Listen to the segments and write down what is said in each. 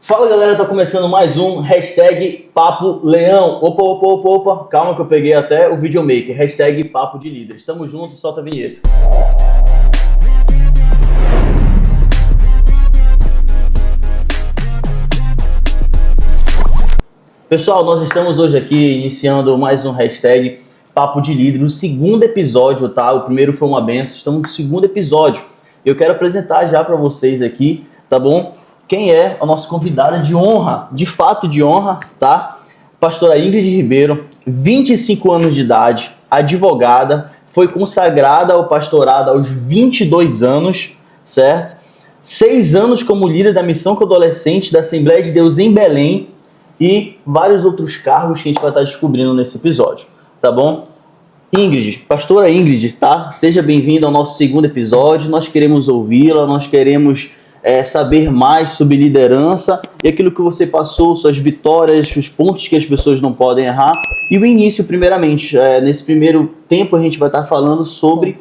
Fala galera, tá começando mais um hashtag Papo Leão. Opa, calma que eu peguei até o videomaker, hashtag Papo de Líderes. Tamo junto, solta a vinheta. Pessoal, nós estamos hoje aqui iniciando mais um hashtag Papo de Líderes, o segundo episódio, tá? O primeiro foi uma benção, estamos no segundo episódio. Eu quero apresentar já para vocês aqui, tá bom? Quem é a nossa convidada de honra, de fato de honra, tá? Pastora Ingrid Ribeiro, 25 anos de idade, advogada, foi consagrada ao pastorado aos 22 anos, certo? 6 anos como líder da missão com adolescentes da Assembleia de Deus em Belém e vários outros cargos que a gente vai estar descobrindo nesse episódio, tá bom? Ingrid, pastora Ingrid, tá? Seja bem-vinda ao nosso segundo episódio, nós queremos ouvi-la, nós queremos saber mais sobre liderança e aquilo que você passou, suas vitórias, os pontos que as pessoas não podem errar. E o início, primeiramente, nesse primeiro tempo a gente vai estar falando sobre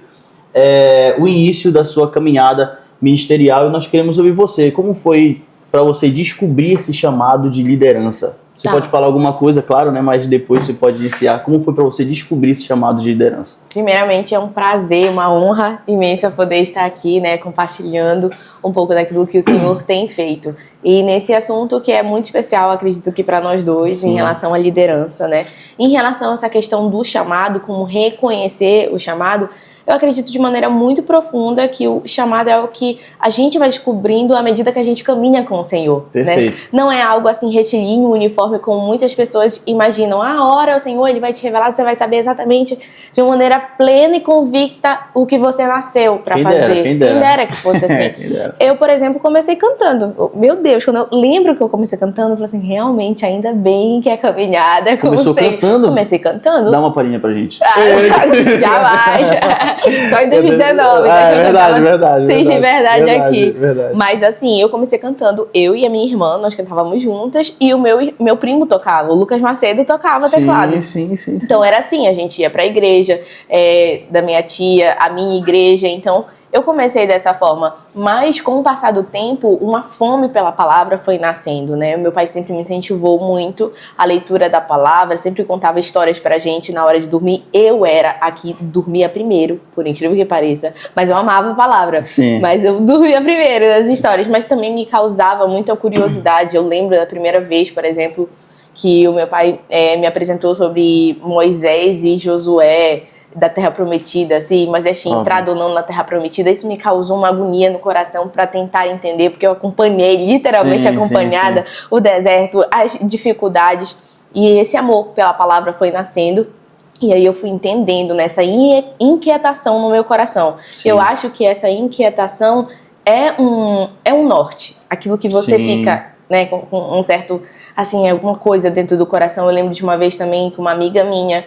o início da sua caminhada ministerial e nós queremos ouvir você. Como foi para você descobrir esse chamado de liderança? Você pode falar alguma coisa, claro, né? Mas depois você pode iniciar. Como foi para você descobrir esse chamado de liderança? Primeiramente, é um prazer, uma honra imensa poder estar aqui, né? Compartilhando um pouco daquilo que o Senhor tem feito. E nesse assunto que é muito especial, acredito que para nós dois, em relação à liderança, né? Em relação a essa questão do chamado, como reconhecer o chamado, eu acredito de maneira muito profunda que o chamado é algo que a gente vai descobrindo à medida que a gente caminha com o Senhor. Perfeito. Né? Não é algo assim retilíneo, uniforme, como muitas pessoas imaginam. A hora o Senhor ele vai te revelar, você vai saber exatamente de uma maneira plena e convicta o que você nasceu para fazer. Quem dera que fosse assim. Eu, por exemplo, comecei cantando. Meu Deus, quando eu lembro que eu comecei cantando, eu falei assim, realmente, ainda bem que é caminhada. Começou cantando? Comecei cantando. Dá uma palhinha pra gente. Jamais. Só em 2019, né? Verdade. Tem de verdade aqui. Verdade. Mas assim, eu comecei cantando, eu e a minha irmã, nós cantávamos juntas, e o meu primo tocava, o Lucas Macedo tocava teclado. Sim. Então era assim, a gente ia pra igreja da minha tia, a minha igreja, então eu comecei dessa forma, mas com o passar do tempo, uma fome pela palavra foi nascendo, né? O meu pai sempre me incentivou muito a leitura da palavra, sempre contava histórias pra gente na hora de dormir. Eu era a que dormia primeiro, por incrível que pareça, mas eu amava a palavra. Sim. Mas eu dormia primeiro das histórias, mas também me causava muita curiosidade. Eu lembro da primeira vez, por exemplo, que o meu pai me apresentou sobre Moisés e Josué, da Terra Prometida, assim, mas tinha entrado ou não na Terra Prometida, isso me causou uma agonia no coração para tentar entender, porque eu acompanhei, literalmente acompanhada, o deserto, as dificuldades, e esse amor pela palavra foi nascendo, e aí eu fui entendendo nessa inquietação no meu coração. Sim. Eu acho que essa inquietação é um norte, aquilo que você fica, né, com um certo, assim, alguma coisa dentro do coração. Eu lembro de uma vez também que uma amiga minha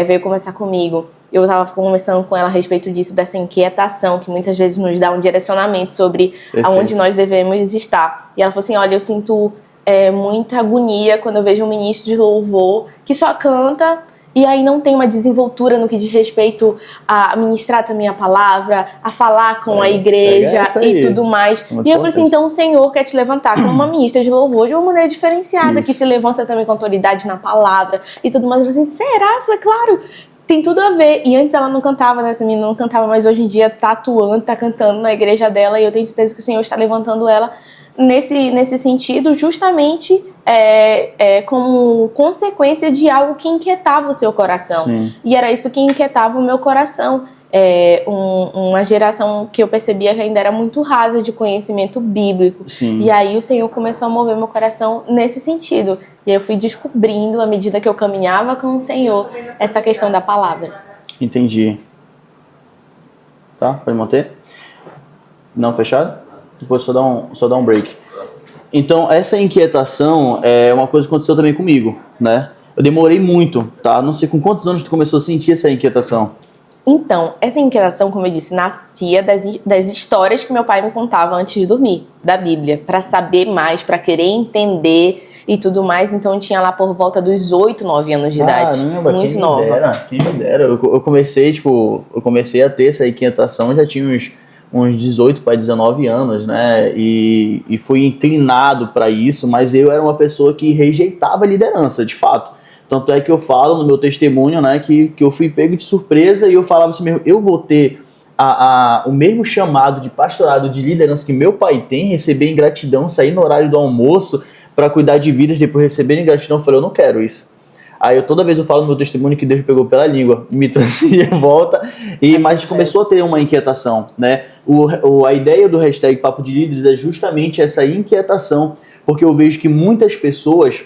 veio conversar comigo. Eu estava conversando com ela a respeito disso, dessa inquietação que muitas vezes nos dá um direcionamento sobre aonde nós devemos estar. E ela falou assim, olha, eu sinto muita agonia quando eu vejo um ministro de louvor que só canta e aí não tem uma desenvoltura no que diz respeito a ministrar também a palavra, a falar com a igreja e tudo mais. E eu falei assim, então o Senhor quer te levantar como uma ministra de louvor de uma maneira diferenciada, que se levanta também com autoridade na palavra e tudo mais. Eu falei assim, será? Eu falei, claro, tem tudo a ver. E antes ela não cantava, né? Essa menina não cantava, mas hoje em dia tá atuando, tá cantando na igreja dela, e eu tenho certeza que o Senhor está levantando ela nesse sentido, justamente como consequência de algo que inquietava o seu coração. Sim. E era isso que inquietava o meu coração. Uma geração que eu percebia que ainda era muito rasa de conhecimento bíblico. Sim. E aí o Senhor começou a mover meu coração nesse sentido. E aí eu fui descobrindo, à medida que eu caminhava com o Senhor, essa questão da palavra. Entendi. Tá? Pode manter? Não, fechado? Depois só dá um break. Então, essa inquietação é uma coisa que aconteceu também comigo, né? Eu demorei muito, tá? Não sei com quantos anos tu começou a sentir essa inquietação. Então, essa inquietação, como eu disse, nascia das histórias que meu pai me contava antes de dormir, da Bíblia, para saber mais, para querer entender e tudo mais. Então, eu tinha lá por volta dos 8, 9 anos de idade. Caramba, muito nova. Quem me dera. Eu comecei a ter essa inquietação, já tinha uns uns 18 para 19 anos, né? E fui inclinado para isso, mas eu era uma pessoa que rejeitava a liderança, de fato. Tanto é que eu falo no meu testemunho, né, que eu fui pego de surpresa e eu falava assim mesmo, eu vou ter o mesmo chamado de pastorado, de liderança que meu pai tem, receber ingratidão, sair no horário do almoço para cuidar de vidas, depois receber ingratidão. Eu falei, eu não quero isso. Aí toda vez eu falo no meu testemunho que Deus me pegou pela língua, me trouxe de volta, mas começou a ter uma inquietação, né? A ideia do hashtag Papo de Líderes é justamente essa inquietação, porque eu vejo que muitas pessoas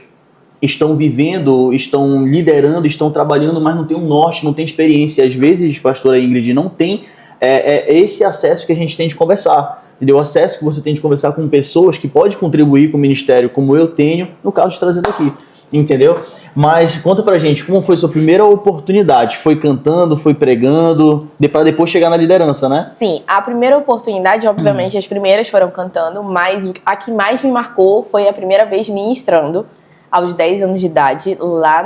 estão vivendo, estão liderando, estão trabalhando, mas não tem um norte, não tem experiência. Às vezes, pastora Ingrid, não tem esse acesso que a gente tem de conversar. Entendeu? O acesso que você tem de conversar com pessoas que pode contribuir com o ministério, como eu tenho, no caso de trazendo aqui. Entendeu? Mas conta pra gente, como foi sua primeira oportunidade? Foi cantando, foi pregando, para depois chegar na liderança, né? Sim, a primeira oportunidade, obviamente, as primeiras foram cantando, mas a que mais me marcou foi a primeira vez ministrando, aos 10 anos de idade, lá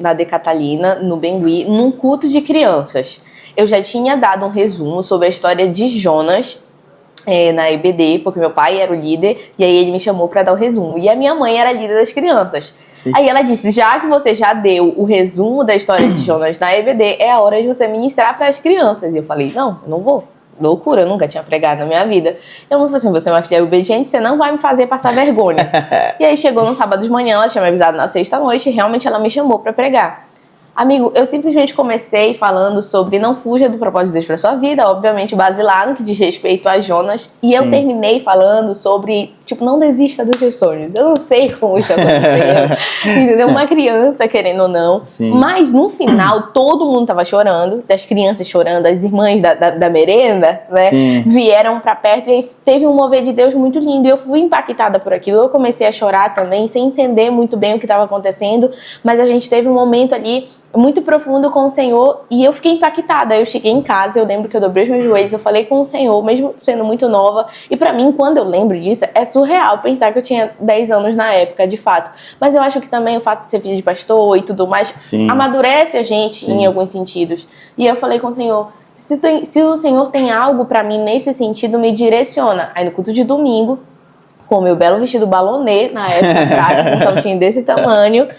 na De Catalina, no Bengui, num culto de crianças. Eu já tinha dado um resumo sobre a história de Jonas na EBD, porque meu pai era o líder, e aí ele me chamou para dar o resumo. E a minha mãe era a líder das crianças. Aí ela disse, já que você já deu o resumo da história de Jonas na EBD, é a hora de você ministrar para as crianças. E eu falei, não, eu não vou. Loucura, eu nunca tinha pregado na minha vida. E a mãe falou assim, você é uma filha obediente, você não vai me fazer passar vergonha. E aí chegou no sábado de manhã, ela tinha me avisado na sexta-noite, e realmente ela me chamou para pregar. Amigo, eu simplesmente comecei falando sobre não fuja do propósito de Deus para sua vida, obviamente basilar no que diz respeito a Jonas, e eu terminei falando sobre, não desista dos seus sonhos. Eu não sei como isso aconteceu, entendeu? Uma criança, querendo ou não, mas no final todo mundo tava chorando, das crianças chorando, as irmãs da merenda, né, vieram para perto, e aí teve um mover de Deus muito lindo, e eu fui impactada por aquilo, eu comecei a chorar também, sem entender muito bem o que estava acontecendo, mas a gente teve um momento ali muito profundo com o Senhor, e eu fiquei impactada. Eu cheguei em casa, eu lembro que eu dobrei os meus joelhos, eu falei com o Senhor, mesmo sendo muito nova, e pra mim, quando eu lembro disso, é surreal pensar que eu tinha 10 anos na época, de fato. Mas eu acho que também o fato de ser filha de pastor e tudo mais, amadurece a gente em alguns sentidos. E eu falei com o Senhor, se o Senhor tem algo pra mim nesse sentido, me direciona. Aí no culto de domingo, com o meu belo vestido balonê, na época, prático, um saltinho desse tamanho.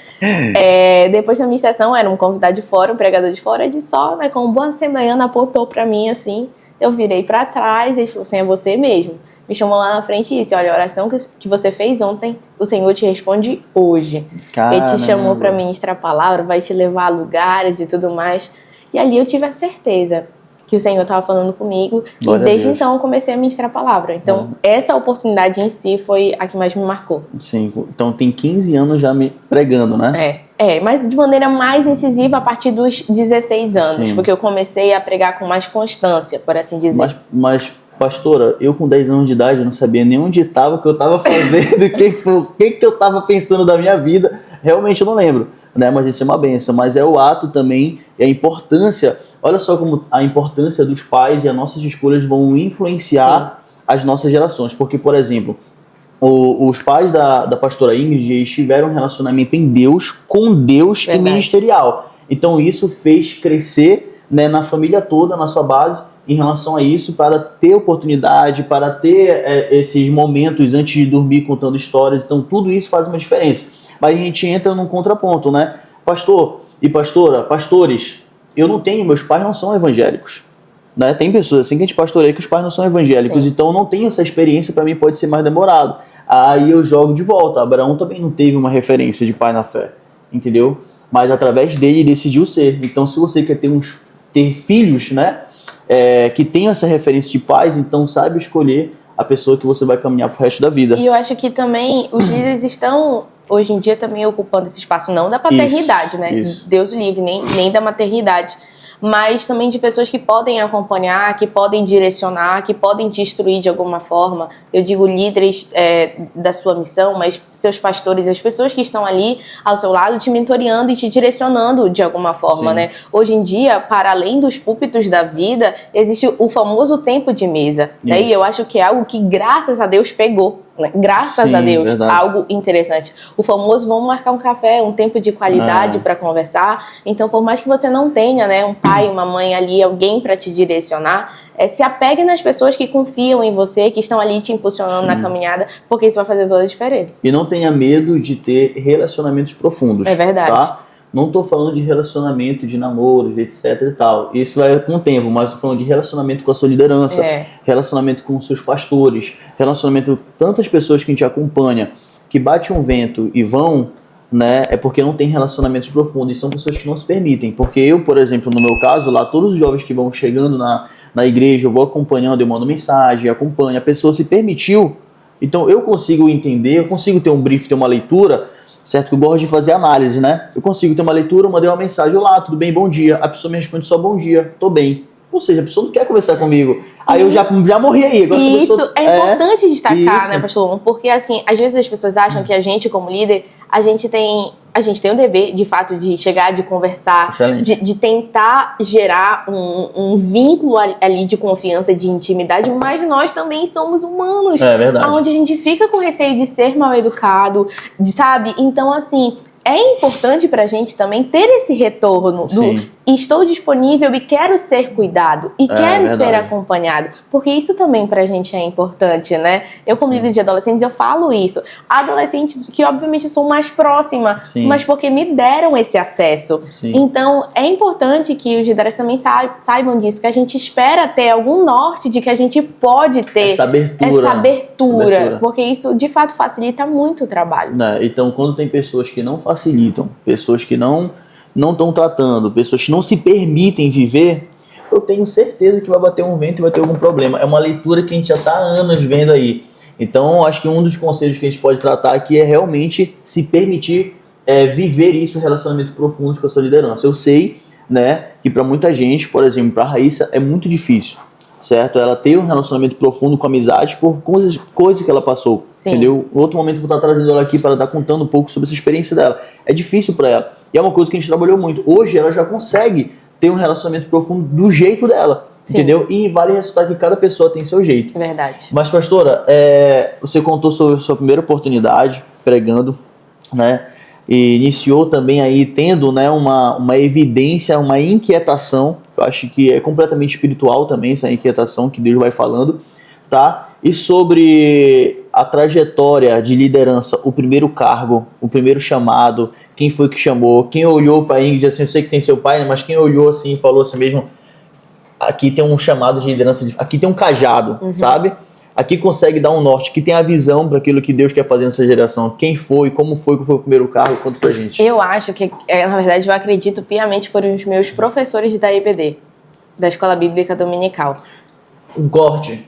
Depois da ministração, era um convidado de fora, um pregador de fora, de só, né, como um bom assembleiano, apontou pra mim, assim, eu virei pra trás, e ele falou assim, é você mesmo. Me chamou lá na frente e disse, olha, a oração que você fez ontem, o Senhor te responde hoje. Caramba. Ele te chamou pra ministrar a palavra, vai te levar a lugares e tudo mais. E ali eu tive a certeza que o Senhor estava falando comigo, e desde então eu comecei a ministrar a palavra. Então, essa oportunidade em si foi a que mais me marcou. Sim, então tem 15 anos já me pregando, né? Mas de maneira mais incisiva a partir dos 16 anos, porque eu comecei a pregar com mais constância, por assim dizer. Mas pastora, eu com 10 anos de idade, eu não sabia nem onde estava, o que eu estava fazendo, o que eu estava pensando da minha vida, realmente eu não lembro. Né? Mas isso é uma bênção, mas é o ato também, e a importância, olha só como a importância dos pais e as nossas escolhas vão influenciar as nossas gerações, porque, por exemplo, os pais da pastora Ingrid tiveram um relacionamento em Deus, com Deus e ministerial, então isso fez crescer, né, na família toda, na sua base, em relação a isso, para ter oportunidade, para ter esses momentos antes de dormir contando histórias, então tudo isso faz uma diferença. Mas a gente entra num contraponto, né? Pastor e pastora, pastores, meus pais não são evangélicos. Né? Tem pessoas assim que a gente pastoreia que os pais não são evangélicos, então eu não tenho essa experiência, para mim pode ser mais demorado. Aí eu jogo de volta. Abraão também não teve uma referência de pai na fé, entendeu? Mas através dele decidiu ser. Então se você quer ter filhos, né? Que tenham essa referência de pais, então saiba escolher a pessoa que você vai caminhar pro resto da vida. E eu acho que também os líderes estão hoje em dia também ocupando esse espaço, não da paternidade, né? Deus o livre, nem da maternidade, mas também de pessoas que podem acompanhar, que podem direcionar, que podem te instruir de alguma forma. Eu digo líderes da sua missão, mas seus pastores, as pessoas que estão ali ao seu lado te mentoreando e te direcionando de alguma forma, né? Hoje em dia, para além dos púlpitos da vida, existe o famoso tempo de mesa, né? E eu acho que é algo que, graças a Deus, pegou. né? Graças a Deus, verdade. algo interessante. O famoso, vamos marcar um café, um tempo de qualidade para conversar. Então, por mais que você não tenha, né, um pai, uma mãe ali, alguém para te direcionar, se apegue nas pessoas que confiam em você, que estão ali te impulsionando na caminhada, porque isso vai fazer toda a diferença. E não tenha medo de ter relacionamentos profundos. É verdade. Tá? Não tô falando de relacionamento, de namoro, de etc e tal. Isso vai com o tempo, mas tô falando de relacionamento com a sua liderança, relacionamento com os seus pastores, relacionamento com tantas pessoas que a gente acompanha, que bate um vento e vão, né, é porque não tem relacionamentos profundos, e são pessoas que não se permitem. Porque eu, por exemplo, no meu caso, lá, todos os jovens que vão chegando na igreja, eu vou acompanhando, eu mando mensagem, acompanho, a pessoa se permitiu, então eu consigo entender, eu consigo ter um brief, ter uma leitura, certo? Que eu gosto de fazer análise, né? Eu consigo ter uma leitura, eu mandei uma mensagem, olá, tudo bem, bom dia. A pessoa me responde só bom dia, tô bem. Ou seja, a pessoa não quer conversar comigo. Aí eu já morri aí. Agora, e isso pessoa... é importante destacar, né, pastor Luan? Porque, assim, às vezes as pessoas acham que a gente, como líder, a gente tem o dever, de fato, de chegar, de conversar, de tentar gerar um vínculo ali de confiança, de intimidade, mas nós também somos humanos. É verdade. Onde a gente fica com receio de ser mal educado, sabe? Então, assim, é importante pra gente também ter esse retorno do estou disponível e quero ser cuidado e quero ser acompanhado, porque isso também pra gente é importante, né? Eu, como líder de adolescentes, eu falo isso. Adolescentes que, obviamente, eu sou mais próxima, mas porque me deram esse acesso. Então, é importante que os líderes também saibam disso, que a gente espera ter algum norte de que a gente pode ter essa abertura, porque isso, de fato, facilita muito o trabalho. Então, quando tem pessoas que não facilitam, pessoas que não estão tratando, pessoas que não se permitem viver, eu tenho certeza que vai bater um vento e vai ter algum problema. É uma leitura que a gente já está há anos vendo aí. Então, acho que um dos conselhos que a gente pode tratar aqui é realmente se permitir viver isso, relacionamentos profundos com a sua liderança. Eu sei, né, que para muita gente, por exemplo, para a Raíssa, é muito difícil, certo? Ela ter um relacionamento profundo com amizade por coisas que ela passou, entendeu? Em outro momento eu vou estar trazendo ela aqui para estar contando um pouco sobre essa experiência dela. É difícil para ela. E é uma coisa que a gente trabalhou muito. Hoje ela já consegue ter um relacionamento profundo do jeito dela, entendeu? E vale ressaltar que cada pessoa tem seu jeito. Verdade. Mas, pastora, você contou sobre a sua primeira oportunidade pregando, né? E iniciou também aí tendo, né, uma evidência, uma inquietação, que eu acho que é completamente espiritual também, essa inquietação que Deus vai falando, tá? E sobre a trajetória de liderança, o primeiro cargo, o primeiro chamado, quem foi que chamou, quem olhou para a Ingrid, assim, eu sei que tem seu pai, né, mas quem olhou assim e falou assim mesmo, aqui tem um chamado de liderança, aqui tem um cajado, sabe? Aqui consegue dar um norte, que tem a visão para aquilo que Deus quer fazer nessa geração. Quem foi, como foi que foi o primeiro cargo, conta pra gente. Eu acho que, na verdade, eu acredito piamente foram os meus professores da EBD, da Escola Bíblica Dominical. Corte.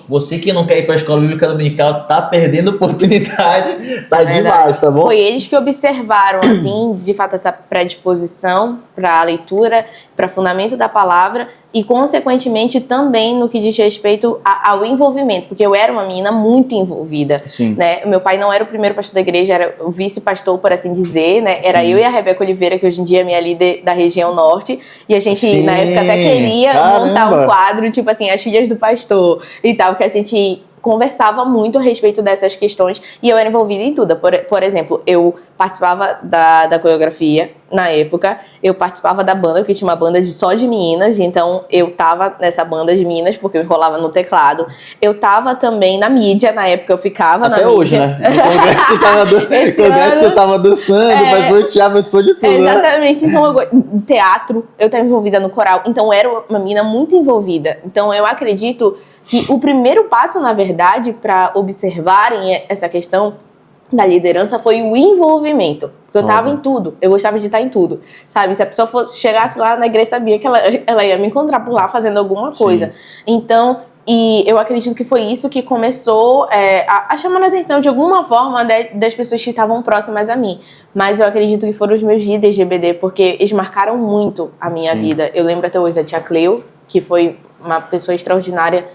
Você que não quer ir para a Escola Bíblica Dominical tá perdendo oportunidade, tá demais, tá bom? Foi eles que observaram, assim, de fato, essa predisposição para a leitura, para fundamento da palavra e, consequentemente, também no que diz respeito ao envolvimento, porque eu era uma menina muito envolvida, né? O meu pai não era o primeiro pastor da igreja, era o vice-pastor, por assim dizer, né? Era eu e a Rebeca Oliveira, que hoje em dia é minha líder da região norte, e a gente, na época, até queria montar um quadro, tipo assim, as filhas do pastor e tal, que a gente conversava muito a respeito dessas questões e eu era envolvida em tudo. Por exemplo, eu participava da coreografia na época, eu participava da banda, porque tinha uma banda só de meninas, então eu tava nessa banda de meninas, porque eu enrolava no teclado. Eu tava também na mídia, na época eu ficava até na hoje, mídia. Né? No congresso você tava dançando, mas foi teatro, mas foi de tudo. Exatamente, né? Então teatro, eu estava envolvida no coral, então eu era uma menina muito envolvida. Então eu acredito que o primeiro passo, na verdade, para observarem essa questão da liderança foi o envolvimento. Porque eu estava em tudo, eu gostava de estar em tudo, sabe? Se a pessoa chegasse lá na igreja, sabia que ela ia me encontrar por lá fazendo alguma coisa. Então, e eu acredito que foi isso que começou a chamar a atenção de alguma forma das pessoas que estavam próximas a mim. Mas eu acredito que foram os meus líderes de EBD, porque eles marcaram muito a minha vida. Eu lembro até hoje da tia Cleo, que foi uma pessoa extraordinária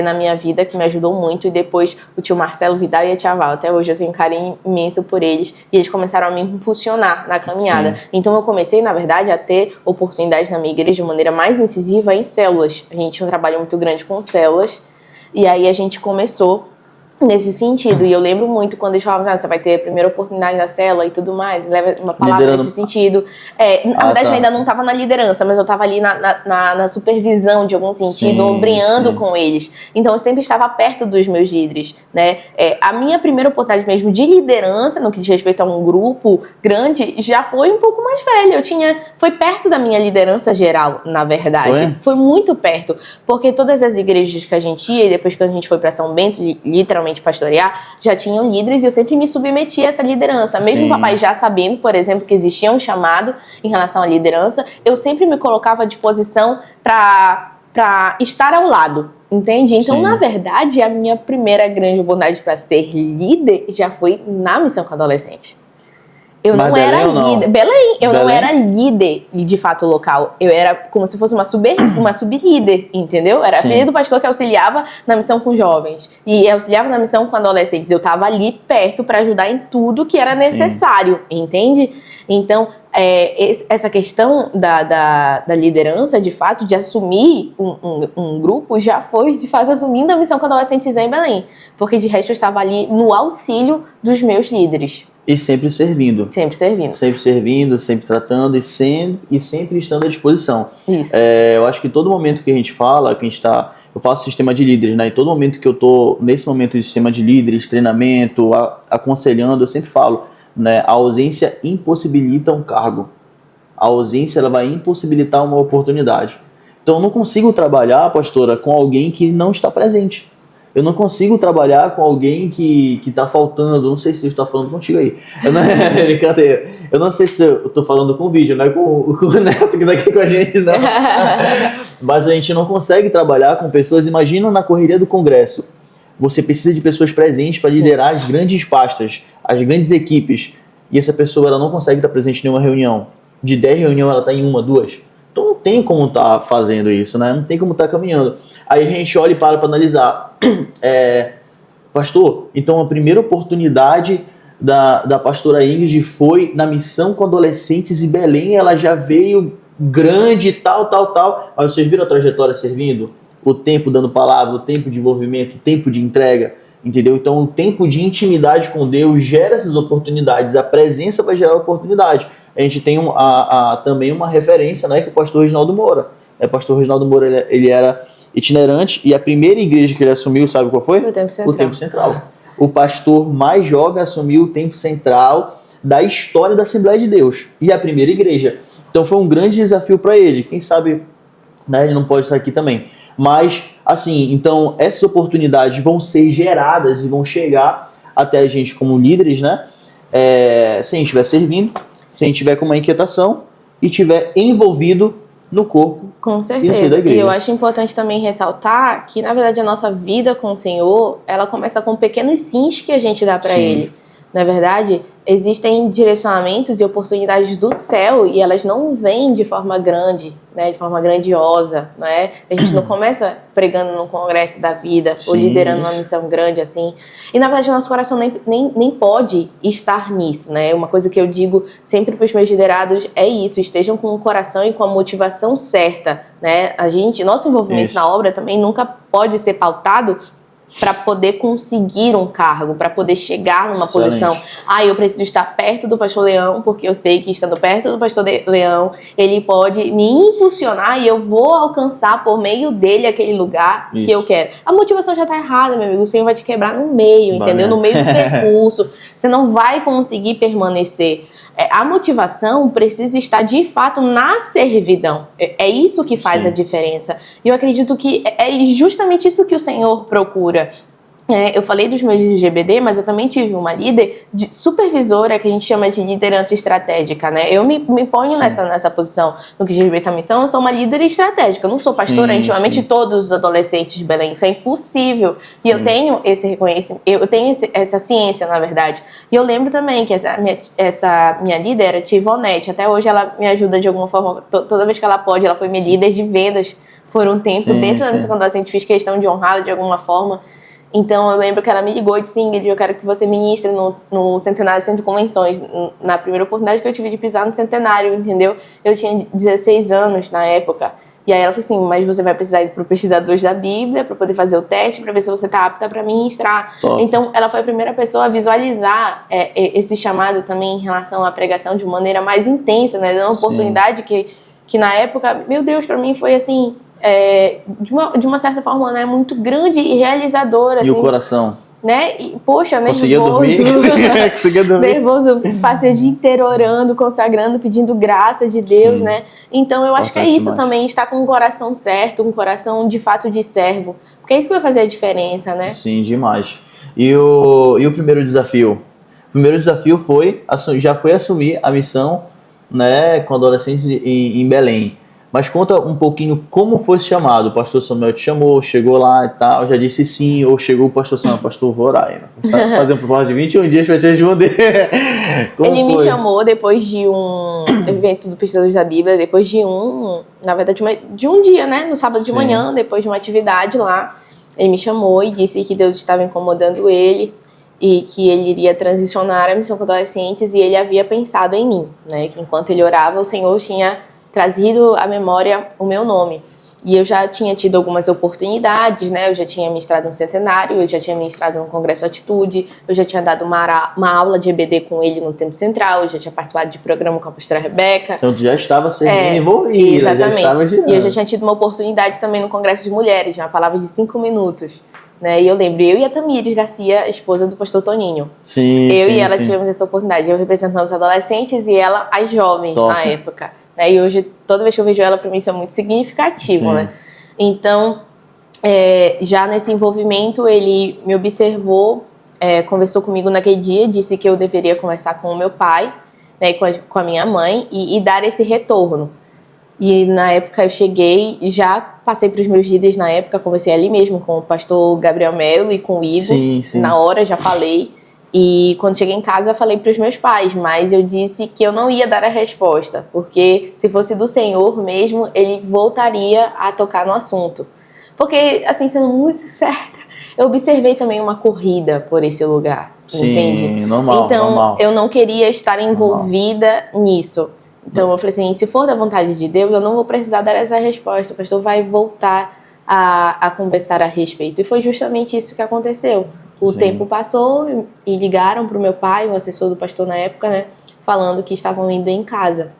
na minha vida, que me ajudou muito, e depois o tio Marcelo Vidal e a tia Val. Até hoje eu tenho um carinho imenso por eles, e eles começaram a me impulsionar na caminhada. Então eu comecei, na verdade, a ter oportunidades na minha igreja de maneira mais incisiva em células. A gente tinha um trabalho muito grande com células, e aí a gente começou nesse sentido. E eu lembro muito quando eles falavam, você vai ter a primeira oportunidade na célula e tudo mais, leva uma palavra Liderando. nesse sentido. Na verdade, eu ainda não estava na liderança, mas eu estava ali na supervisão, de algum sentido, ombreando com eles. Então, eu sempre estava perto dos meus líderes, né? A minha primeira oportunidade mesmo de liderança, no que diz respeito a um grupo grande, já foi um pouco mais velha. Foi perto da minha liderança geral, na verdade. Foi muito perto, porque todas as igrejas que a gente ia, e depois que a gente foi para São Bento, literalmente pastorear, já tinham líderes e eu sempre me submetia a essa liderança. Mesmo o papai já sabendo, por exemplo, que existia um chamado em relação à liderança, eu sempre me colocava à disposição para estar ao lado, entende? Então, na verdade, a minha primeira grande oportunidade para ser líder já foi na missão com adolescente. Eu não era líder. Belém. Eu não era líder, de fato, local. Eu era como se fosse uma sublíder, entendeu? Era a filha do pastor que auxiliava na missão com jovens. E auxiliava na missão com adolescentes. Eu estava ali perto para ajudar em tudo que era necessário, entende? Então, essa questão da liderança, de fato, de assumir um grupo, já foi, de fato, assumindo a missão com adolescentes em Belém. Porque, de resto, eu estava ali no auxílio dos meus líderes. E sempre servindo. Sempre servindo. Sempre servindo, sempre tratando e sempre estando à disposição. Isso. Eu acho que todo momento que a gente fala, eu faço sistema de líderes, né? E todo momento que eu tô nesse momento de sistema de líderes, treinamento, aconselhando, eu sempre falo, né? A ausência impossibilita um cargo. A ausência, ela vai impossibilitar uma oportunidade. Então eu não consigo trabalhar, pastora, com alguém que não está presente. Eu não consigo trabalhar com alguém que está faltando. Não sei se eu estou falando contigo aí. Brincadeira. Eu não sei se eu estou falando com o vídeo, não é com o Nelson que está aqui com a gente, não. Mas a gente não consegue trabalhar com pessoas. Imagina na correria do Congresso. Você precisa de pessoas presentes para liderar as grandes pastas, as grandes equipes. E essa pessoa ela não consegue estar presente em nenhuma reunião. De 10 reuniões ela está em 1, 2. Então não tem como estar fazendo isso, né? Não tem como estar caminhando. Aí a gente olha e para analisar. Pastor, então a primeira oportunidade da pastora Ingrid foi na missão com adolescentes em Belém. Ela já veio grande, tal. Mas vocês viram a trajetória servindo? O tempo dando palavra, o tempo de envolvimento, o tempo de entrega, entendeu? Então o tempo de intimidade com Deus gera essas oportunidades. A presença vai gerar oportunidade. A gente tem também uma referência, né, que é o pastor Reginaldo Moura. O pastor Reginaldo Moura, ele era itinerante e a primeira igreja que ele assumiu, sabe qual foi? O Tempo Central. O Tempo Central. O pastor mais jovem assumiu o Tempo Central da história da Assembleia de Deus e a primeira igreja. Então foi um grande desafio para ele. Quem sabe, né, ele não pode estar aqui também. Mas, assim, então essas oportunidades vão ser geradas e vão chegar até a gente como líderes, né? Se a gente estiver servindo, se a gente tiver com uma inquietação e tiver envolvido no corpo. Com certeza. E eu acho importante também ressaltar que, na verdade, a nossa vida com o Senhor, ela começa com pequenos sims que a gente dá para Ele. Na verdade, existem direcionamentos e oportunidades do céu e elas não vêm de forma grande, né, de forma grandiosa, né? A gente não começa pregando no congresso da vida ou liderando uma missão grande assim. E, na verdade, o nosso coração nem pode estar nisso, né? Uma coisa que eu digo sempre para os meus liderados é isso, estejam com o coração e com a motivação certa, né? Nosso envolvimento na obra também nunca pode ser pautado para poder conseguir um cargo, para poder chegar numa posição. Eu preciso estar perto do pastor Leão, porque eu sei que estando perto do pastor Leão, ele pode me impulsionar e eu vou alcançar por meio dele aquele lugar que eu quero. A motivação já está errada, meu amigo. O Senhor vai te quebrar no meio, entendeu? No meio do percurso. Você não vai conseguir permanecer. A motivação precisa estar, de fato, na servidão. É isso que faz a diferença. E eu acredito que é justamente isso que o Senhor procura. Eu falei dos meus de GBD, mas eu também tive uma líder supervisora que a gente chama de liderança estratégica, né? Eu me ponho nessa posição. No que diz respeito à missão, eu sou uma líder estratégica. Eu não sou pastora intimamente de todos os adolescentes de Belém. Isso é impossível. E eu tenho esse reconhecimento, eu tenho essa ciência, na verdade. E eu lembro também que essa minha líder era Tia Ivonete. Até hoje ela me ajuda de alguma forma. Toda vez que ela pode, ela foi minha líder de vendas por um tempo. Dentro da missão adolescente, fiz questão de honrá-la de alguma forma. Então eu lembro que ela me ligou e disse: Ingrid, eu quero que você ministre no Centenário Centro de Convenções, na primeira oportunidade que eu tive de pisar no Centenário, entendeu? Eu tinha 16 anos na época. E aí ela falou assim: mas você vai precisar ir para o Pesquisadores da Bíblia para poder fazer o teste, para ver se você está apta para ministrar. Top. Então ela foi a primeira pessoa a visualizar esse chamado também em relação à pregação de maneira mais intensa, né? Dando uma oportunidade que na época, meu Deus, para mim foi assim... de uma certa forma, né, muito grande e realizadora. E assim, o coração? Né? E, poxa, Conseguia nervoso. dormir? Conseguia dormir? Nervoso, passei o dia inteiro orando, consagrando, pedindo graça de Deus, Sim. né? Então eu acho que é Importante isso demais. também, estar com o coração certo, um coração de fato de servo. Porque é isso que vai fazer a diferença, né? Sim, demais. E o primeiro desafio? O primeiro desafio já foi assumir a missão, né, com adolescentes em Belém. Mas conta um pouquinho como foi esse chamado. O pastor Samuel te chamou, chegou lá e tal, já disse sim, ou chegou o pastor Samuel, pastor Roraima. Fazer um propósito de 21 dias para te responder. Ele me chamou depois de um evento do Pesquisadores da Bíblia, depois de na verdade, de um dia, né? No sábado de manhã, depois de uma atividade lá. Ele me chamou e disse que Deus estava incomodando ele e que ele iria transicionar a missão com adolescentes, e ele havia pensado em mim, né? Que enquanto ele orava, o Senhor tinha trazido à memória o meu nome. E eu já tinha tido algumas oportunidades, né? Eu já tinha ministrado no Centenário, eu já tinha ministrado no Congresso Atitude, eu já tinha dado uma aula de EBD com ele no Tempo Central, eu já tinha participado de programa com a pastora Rebeca. Então tu já estava sendo envolvida. Exatamente. Já estava girando. E eu já tinha tido uma oportunidade também no Congresso de Mulheres, uma palavra de 5 minutos. Né? E eu lembro, eu e a Tamires Garcia, esposa do pastor Toninho. Sim, eu sim, e ela sim. tivemos essa oportunidade, eu representando os adolescentes e ela as jovens. Top. Na época. Né? E hoje, toda vez que eu vejo ela, para mim isso é muito significativo, Sim. né? Então, já nesse envolvimento, ele me observou, conversou comigo naquele dia, disse que eu deveria conversar com o meu pai, né, e com a minha mãe, e dar esse retorno. E na época eu cheguei, já passei para os meus líderes na época, conversei ali mesmo com o pastor Gabriel Melo e com o Igor. Sim, sim. Na hora já falei. E quando cheguei em casa falei para os meus pais, mas eu disse que eu não ia dar a resposta, porque se fosse do Senhor mesmo, ele voltaria a tocar no assunto. Porque, assim, sendo muito sincera, eu observei também uma corrida por esse lugar, Sim, entende? normal, então, normal. eu não queria estar envolvida nisso. Então eu falei assim, se for da vontade de Deus, eu não vou precisar dar essa resposta, o pastor vai voltar a conversar a respeito. E foi justamente isso que aconteceu. O tempo passou e ligaram para o meu pai, o assessor do pastor na época, né, falando que estavam indo em casa.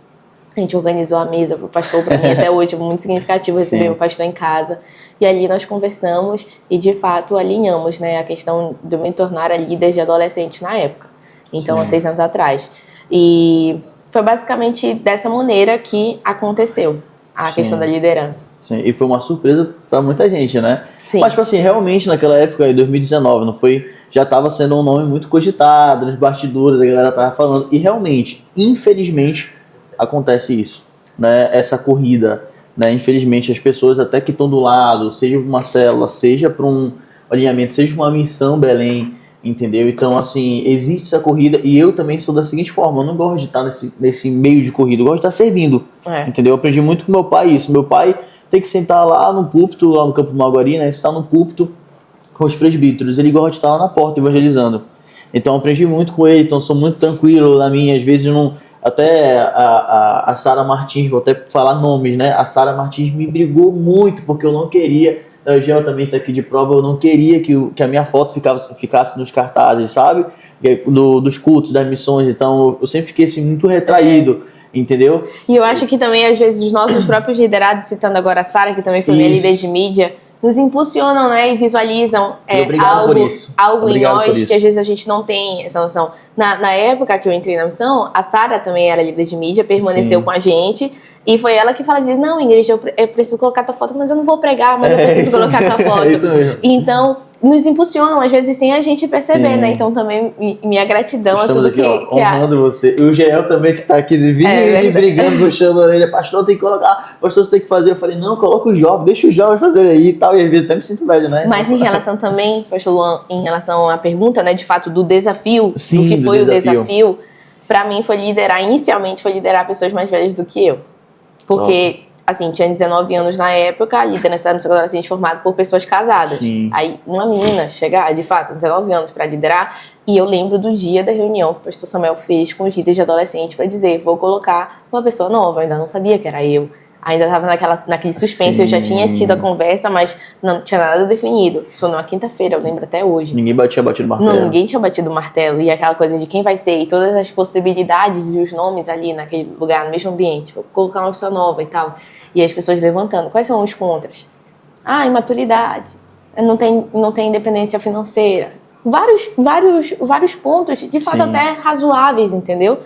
A gente organizou a mesa para o pastor, para mim até hoje é muito significativo receber o pastor em casa. E ali nós conversamos e de fato alinhamos, né, a questão de eu me tornar a líder de adolescente na época. Então, há 6 anos atrás. E foi basicamente dessa maneira que aconteceu a questão da liderança. Sim, e foi uma surpresa para muita gente, né? Sim. Mas, tipo assim, realmente naquela época, em 2019, não foi? Já estava sendo um nome muito cogitado, nos bastidores, a galera tava falando. E realmente, infelizmente, acontece isso, né? Essa corrida, né? Infelizmente, as pessoas até que estão do lado, seja uma célula, seja para um alinhamento, seja uma missão Belém, entendeu? Então, assim, existe essa corrida e eu também sou da seguinte forma, eu não gosto de estar nesse meio de corrida, eu gosto de estar servindo, entendeu? Eu aprendi muito com meu pai isso. Meu pai tem que sentar lá no púlpito, lá no Campo Maguari, né? Estar no púlpito com os presbíteros, ele gosta de estar lá na porta evangelizando. Então, eu aprendi muito com ele, então sou muito tranquilo na minha, às vezes não... Até a Sara Martins, vou até falar nomes, né? A Sara Martins me brigou muito porque eu não queria, o Gel também está aqui de prova, eu não queria que a minha foto ficasse nos cartazes, sabe? Dos cultos, das missões, então eu sempre fiquei assim, muito retraído, entendeu? E eu acho que também, às vezes, os nossos próprios liderados, citando agora a Sara, que também foi minha líder de mídia, nos impulsionam, né, e visualizam algo em nós que às vezes a gente não tem essa noção. Na época que eu entrei na missão, a Sara também era líder de mídia, permaneceu com a gente, e foi ela que falou assim, não, Ingrid, eu preciso colocar tua foto, mas eu não vou pregar, mas eu preciso colocar tua foto. É isso mesmo. Então, nos impulsionam, às vezes, sem a gente perceber, né? Então, também, minha gratidão a tudo aqui, que honrando você. E o Gel também que tá aqui, brigando, puxando a orelha. Pastor, tem que colocar, pastor, você tem que fazer. Eu falei, não, coloca o jovem, deixa os jovens fazerem aí e tal. E às vezes até me sinto velho, né? Mas em relação também, pastor Luan, em relação à pergunta, né, de fato, do desafio, do que foi o desafio, pra mim inicialmente foi liderar pessoas mais velhas do que eu. Porque assim, tinha 19 anos na época, a liderança da missão adolescente formada por pessoas casadas. Sim. Aí uma menina chegar, de fato, 19 anos para liderar, e eu lembro do dia da reunião que o pastor Samuel fez com os líderes de adolescente para dizer, vou colocar uma pessoa nova, eu ainda não sabia que era eu. Ainda estava naquele suspense, Sim. eu já tinha tido a conversa, mas não tinha nada definido. Isso foi numa quinta-feira, eu lembro até hoje. Ninguém tinha batido o martelo. Não, ninguém tinha batido o martelo. E aquela coisa de quem vai ser, e todas as possibilidades e os nomes ali naquele lugar, no mesmo ambiente. Vou colocar uma pessoa nova e tal. E as pessoas levantando. Quais são os contras? Imaturidade. Não tem independência financeira. Vários pontos, de fato, Sim. até razoáveis, entendeu?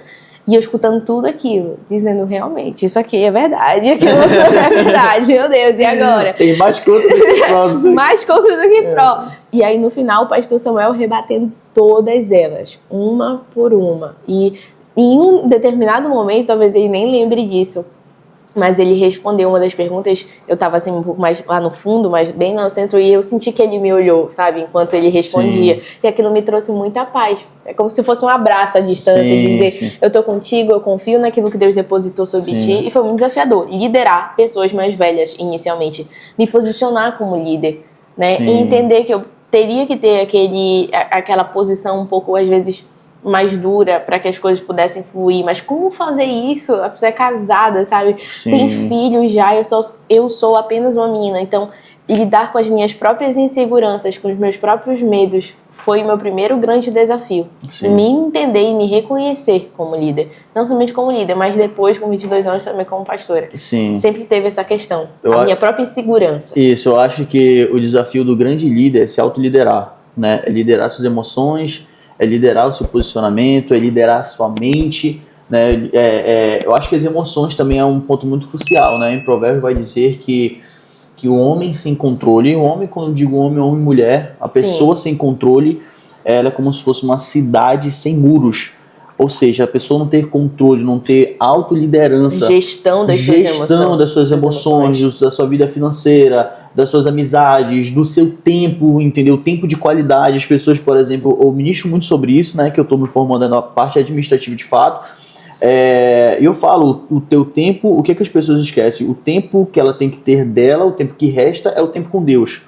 E eu escutando tudo aquilo, dizendo realmente, isso aqui é verdade, aquilo é verdade, meu Deus, e agora? Tem mais contra do que pró. Mais contra do que pró. E aí no final o pastor Samuel rebatendo todas elas, uma por uma. E em um determinado momento, talvez ele nem lembre disso, mas ele respondeu uma das perguntas, eu tava assim um pouco mais lá no fundo, mas bem no centro, e eu senti que ele me olhou, sabe, enquanto ele respondia. Sim. E aquilo me trouxe muita paz. É como se fosse um abraço à distância, dizer, eu tô contigo, eu confio naquilo que Deus depositou sobre ti, e foi muito desafiador. Liderar pessoas mais velhas, inicialmente. Me posicionar como líder, né, e entender que eu teria que ter aquela posição um pouco, às vezes, mais dura para que as coisas pudessem fluir, mas como fazer isso? A pessoa é casada, sabe? Sim. Tem filhos já, eu sou apenas uma menina, então lidar com as minhas próprias inseguranças, com os meus próprios medos, foi meu primeiro grande desafio. Sim. Me entender e me reconhecer como líder, não somente como líder, mas depois, com 22 anos, também como pastora. Sim. Sempre teve essa questão, minha própria insegurança. Isso, eu acho que o desafio do grande líder é se autoliderar, né? É liderar suas emoções, é liderar o seu posicionamento, é liderar a sua mente, né? Eu acho que as emoções também é um ponto muito crucial, né? Em Provérbios vai dizer que o homem sem controle, o homem, quando eu digo homem e mulher, a pessoa sem controle, ela é como se fosse uma cidade sem muros. Ou seja, a pessoa não ter controle, não ter autoliderança. Gestão das suas emoções, da sua vida financeira, das suas amizades, do seu tempo, entendeu? Tempo de qualidade. As pessoas, por exemplo, eu ministro muito sobre isso, né? Que eu estou me formando na parte administrativa de fato. Eu falo, o teu tempo, o que as pessoas esquecem? O tempo que ela tem que ter dela, o tempo que resta é o tempo com Deus.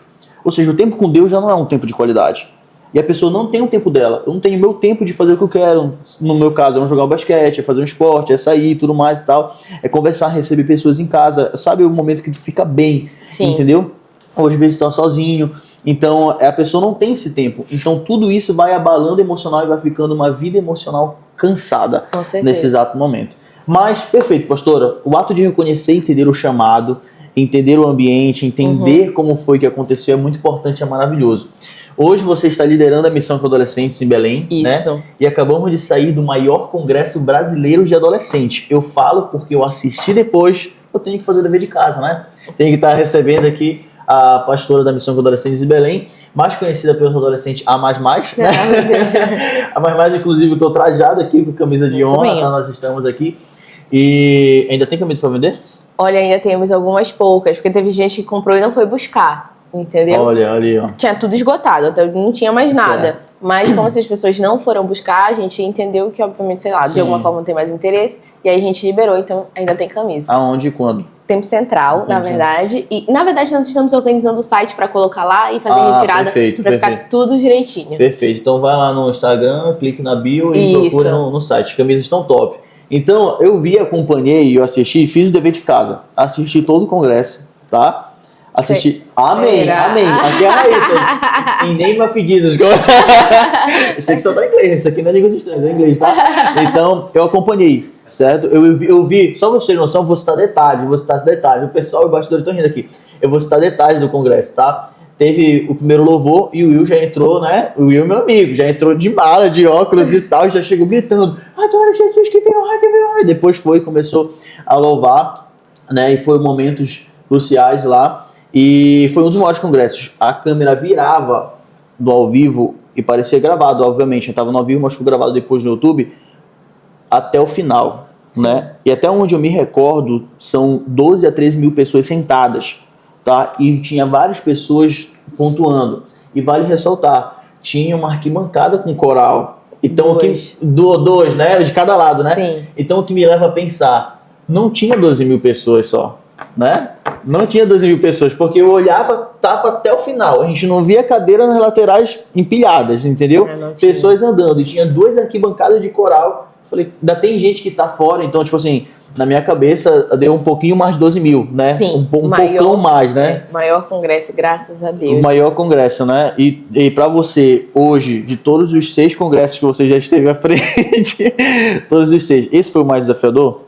Ou seja, o tempo com Deus já não é um tempo de qualidade. E a pessoa não tem o tempo dela. Eu não tenho meu tempo de fazer o que eu quero. No meu caso, é jogar o basquete, é fazer um esporte, é sair, tudo mais e tal. É conversar, receber pessoas em casa. Sabe o momento que tu fica bem, Sim. entendeu? Ou às vezes tá sozinho. Então, a pessoa não tem esse tempo. Então, tudo isso vai abalando o emocional e vai ficando uma vida emocional cansada nesse exato momento. Mas, perfeito, pastora. O ato de reconhecer e entender o chamado, entender o ambiente, entender como foi que aconteceu é muito importante, é maravilhoso. Hoje você está liderando a missão com adolescentes em Belém, Isso. né? E acabamos de sair do maior congresso brasileiro de adolescentes. Eu falo porque eu assisti depois, eu tenho que fazer o dever de casa, né? Tenho que estar recebendo aqui a pastora da missão com adolescentes em Belém, mais conhecida pelos adolescentes A++, né? A++, inclusive, eu estou trajado aqui com camisa de honra, tá? Nós estamos aqui. E ainda tem camisa para vender? Olha, ainda temos algumas poucas, porque teve gente que comprou e não foi buscar. Entendeu? Olha ali, ó. Tinha tudo esgotado, até não tinha mais nada. Mas como se as pessoas não foram buscar, a gente entendeu que, obviamente, sei lá, de alguma forma não tem mais interesse. E aí a gente liberou, então ainda tem camisa. Aonde e quando? Tempo Central, na verdade. E, na verdade, nós estamos organizando o site para colocar lá e fazer retirada para ficar tudo direitinho. Perfeito. Então vai lá no Instagram, clique na bio e procura no site. As camisas estão top. Então, eu vi, acompanhei, eu assisti, fiz o dever de casa. Assisti todo o congresso, tá? Assisti. Amém, amém. Aqui é a Raíssa. Em name of Jesus. Eu sei que só tá em inglês. Isso aqui não é língua estranha, é inglês, tá? Então, eu acompanhei, certo? Eu vi, só pra você ter noção, vou citar detalhes. O pessoal e o bastidor estão rindo aqui. Eu vou citar detalhes do congresso, tá? Teve o primeiro louvor e o Will já entrou, né? O Will, meu amigo, já entrou de mala, de óculos e tal, já chegou gritando: adoro Jesus, que veio, que veio. E depois começou a louvar, né? E foi momentos cruciais lá. E foi um dos maiores congressos. A câmera virava do ao vivo e parecia gravado, obviamente. Eu estava no ao vivo, mas ficou gravado depois no YouTube até o final, né? E até onde eu me recordo, são 12 a 13 mil pessoas sentadas, tá? E tinha várias pessoas pontuando. E vale ressaltar, tinha uma arquibancada com coral. Então, dois, né? De cada lado, né? Sim. Então, o que me leva a pensar, não tinha 12 mil pessoas só. né? Não tinha 12 mil pessoas, porque eu olhava, tava até o final. A gente não via cadeira nas laterais empilhadas, entendeu? Pessoas andando. E tinha 2 arquibancadas de coral. Falei, ainda tem gente que tá fora, então, tipo assim, na minha cabeça deu um pouquinho mais de 12 mil, né? Sim, um pouquinho mais, né? Maior congresso, graças a Deus. O maior congresso, né? E para você, hoje, de todos os 6 congressos que você já esteve à frente, todos os 6, esse foi o mais desafiador?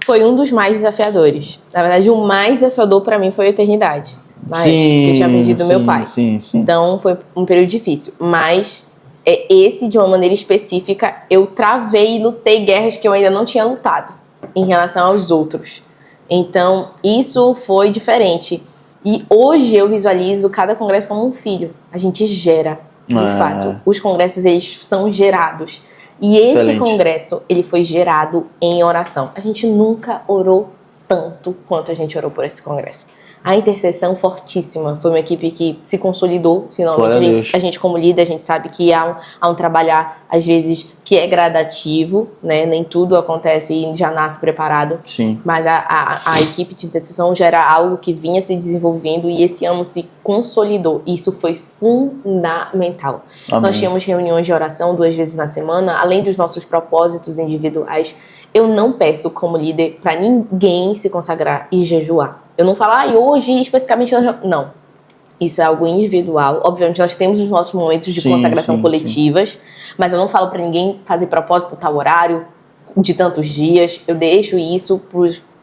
Foi um dos mais desafiadores. Na verdade, o mais desafiador para mim foi a eternidade. Sim, eu tinha perdido meu pai. Sim. Então, foi um período difícil. Mas esse, de uma maneira específica, eu travei e lutei guerras que eu ainda não tinha lutado em relação aos outros. Então, isso foi diferente. E hoje eu visualizo cada congresso como um filho. A gente gera, de fato. Os congressos, eles são gerados. E esse Excelente. congresso, ele foi gerado em oração. A gente nunca orou tanto quanto a gente orou por esse congresso. A intercessão fortíssima. Foi uma equipe que se consolidou, finalmente. A gente como líder, a gente sabe que há um trabalhar, às vezes, que é gradativo, né? Nem tudo acontece e já nasce preparado. Sim. Mas a equipe de intercessão já era algo que vinha se desenvolvendo e esse ano se consolidou. Isso foi fundamental. Amém. Nós tínhamos reuniões de oração 2 vezes na semana, além dos nossos propósitos individuais. Eu não peço como líder para ninguém se consagrar e jejuar. Eu não falo, hoje especificamente... Não. Isso é algo individual. Obviamente, nós temos os nossos momentos de consagração coletivas, mas eu não falo para ninguém fazer propósito tal horário, de tantos dias. Eu deixo isso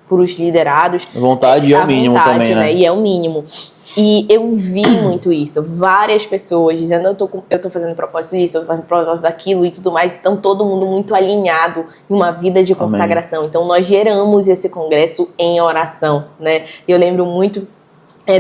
para os liderados. Vontade é o mínimo também, né? E é o mínimo. E eu vi muito isso. Várias pessoas dizendo, eu tô fazendo propósito disso, eu tô fazendo propósito daquilo e tudo mais. Então, todo mundo muito alinhado em uma vida de consagração. Amém. Então, nós geramos esse congresso em oração, né? Eu lembro muito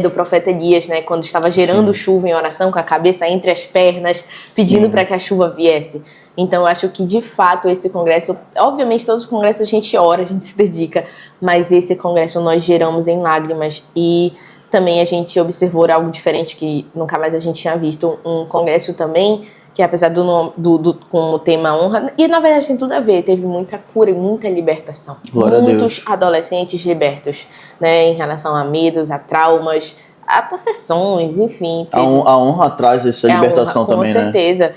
do profeta Elias, né? Quando estava gerando chuva em oração, com a cabeça entre as pernas, pedindo para que a chuva viesse. Então, eu acho que, de fato, esse congresso... Obviamente, todos os congressos a gente ora, a gente se dedica. Mas esse congresso nós geramos em lágrimas. E também a gente observou algo diferente que nunca mais a gente tinha visto. Um congresso também, que apesar com o tema honra... E, na verdade, tem tudo a ver. Teve muita cura e muita libertação. Glória Muitos adolescentes libertos, né? Em relação a medos, a traumas, a possessões, enfim. A honra traz essa libertação também, né? Com certeza.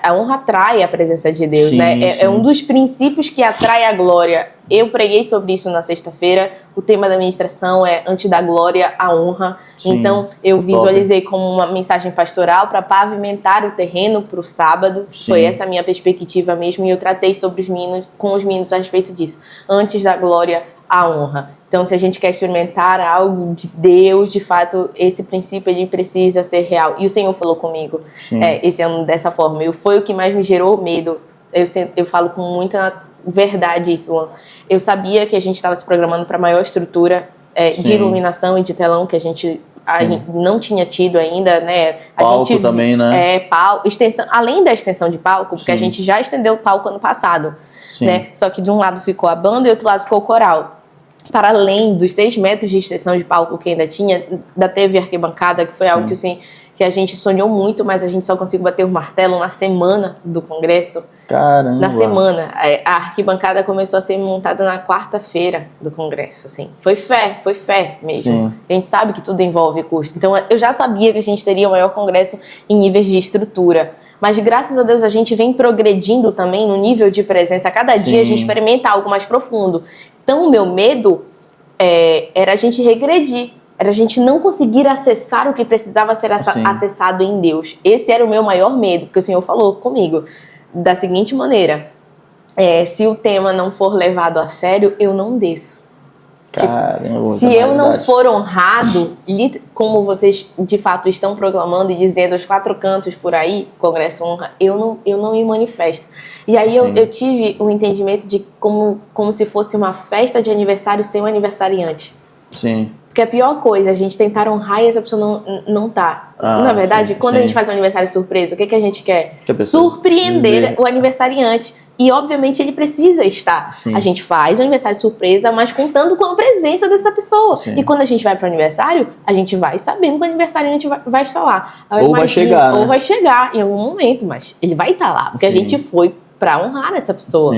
A honra atrai a presença de Deus, né? É um dos princípios que atrai a glória. Eu preguei sobre isso na sexta-feira. O tema da ministração é antes da glória, a honra. Sim, então, eu visualizei como uma mensagem pastoral para pavimentar o terreno para o sábado. Sim. Foi essa a minha perspectiva mesmo. E eu tratei com os meninos a respeito disso. Antes da glória, a honra. Então, se a gente quer experimentar algo de Deus, de fato, esse princípio ele precisa ser real. E o Senhor falou comigo esse ano dessa forma. Foi o que mais me gerou medo. Eu falo com muita verdade isso. Eu sabia que a gente estava se programando para maior estrutura de iluminação e de telão que a gente não tinha tido ainda, né? Palco também, né? Extensão, além da extensão de palco, porque a gente já estendeu o palco ano passado, né? Só que de um lado ficou a banda e do outro lado ficou o coral. Para além dos 6 metros de extensão de palco que ainda tinha, ainda teve arquibancada, que foi algo que a gente sonhou muito, mas a gente só conseguiu bater o martelo na semana do congresso. Caramba! Na semana. A arquibancada começou a ser montada na quarta-feira do congresso, assim. Foi fé mesmo. A gente sabe que tudo envolve custo. Então, eu já sabia que a gente teria o maior congresso em níveis de estrutura. Mas, graças a Deus, a gente vem progredindo também no nível de presença. A cada dia a gente experimenta algo mais profundo. Então, o meu medo era a gente regredir. Era a gente não conseguir acessar o que precisava ser acessado em Deus. Esse era o meu maior medo, porque o Senhor falou comigo da seguinte maneira: se o tema não for levado a sério, eu não desço. Caramba, se eu não for honrado, como vocês de fato estão proclamando e dizendo aos 4 cantos por aí, Congresso Honra, eu não me manifesto. E aí eu tive o entendimento de como se fosse uma festa de aniversário sem um aniversariante. Sim. Porque a pior coisa é a gente tentar honrar e essa pessoa não tá. Na verdade, quando a gente faz um aniversário surpresa, o que a gente quer? Surpreender o aniversariante. E, obviamente, ele precisa estar. A gente faz o aniversário surpresa, mas contando com a presença dessa pessoa. E quando a gente vai para o aniversário, a gente vai sabendo que o aniversariante vai estar lá. Vai chegar, né? Ou vai chegar em algum momento, mas ele vai estar lá. Porque a gente foi para honrar essa pessoa.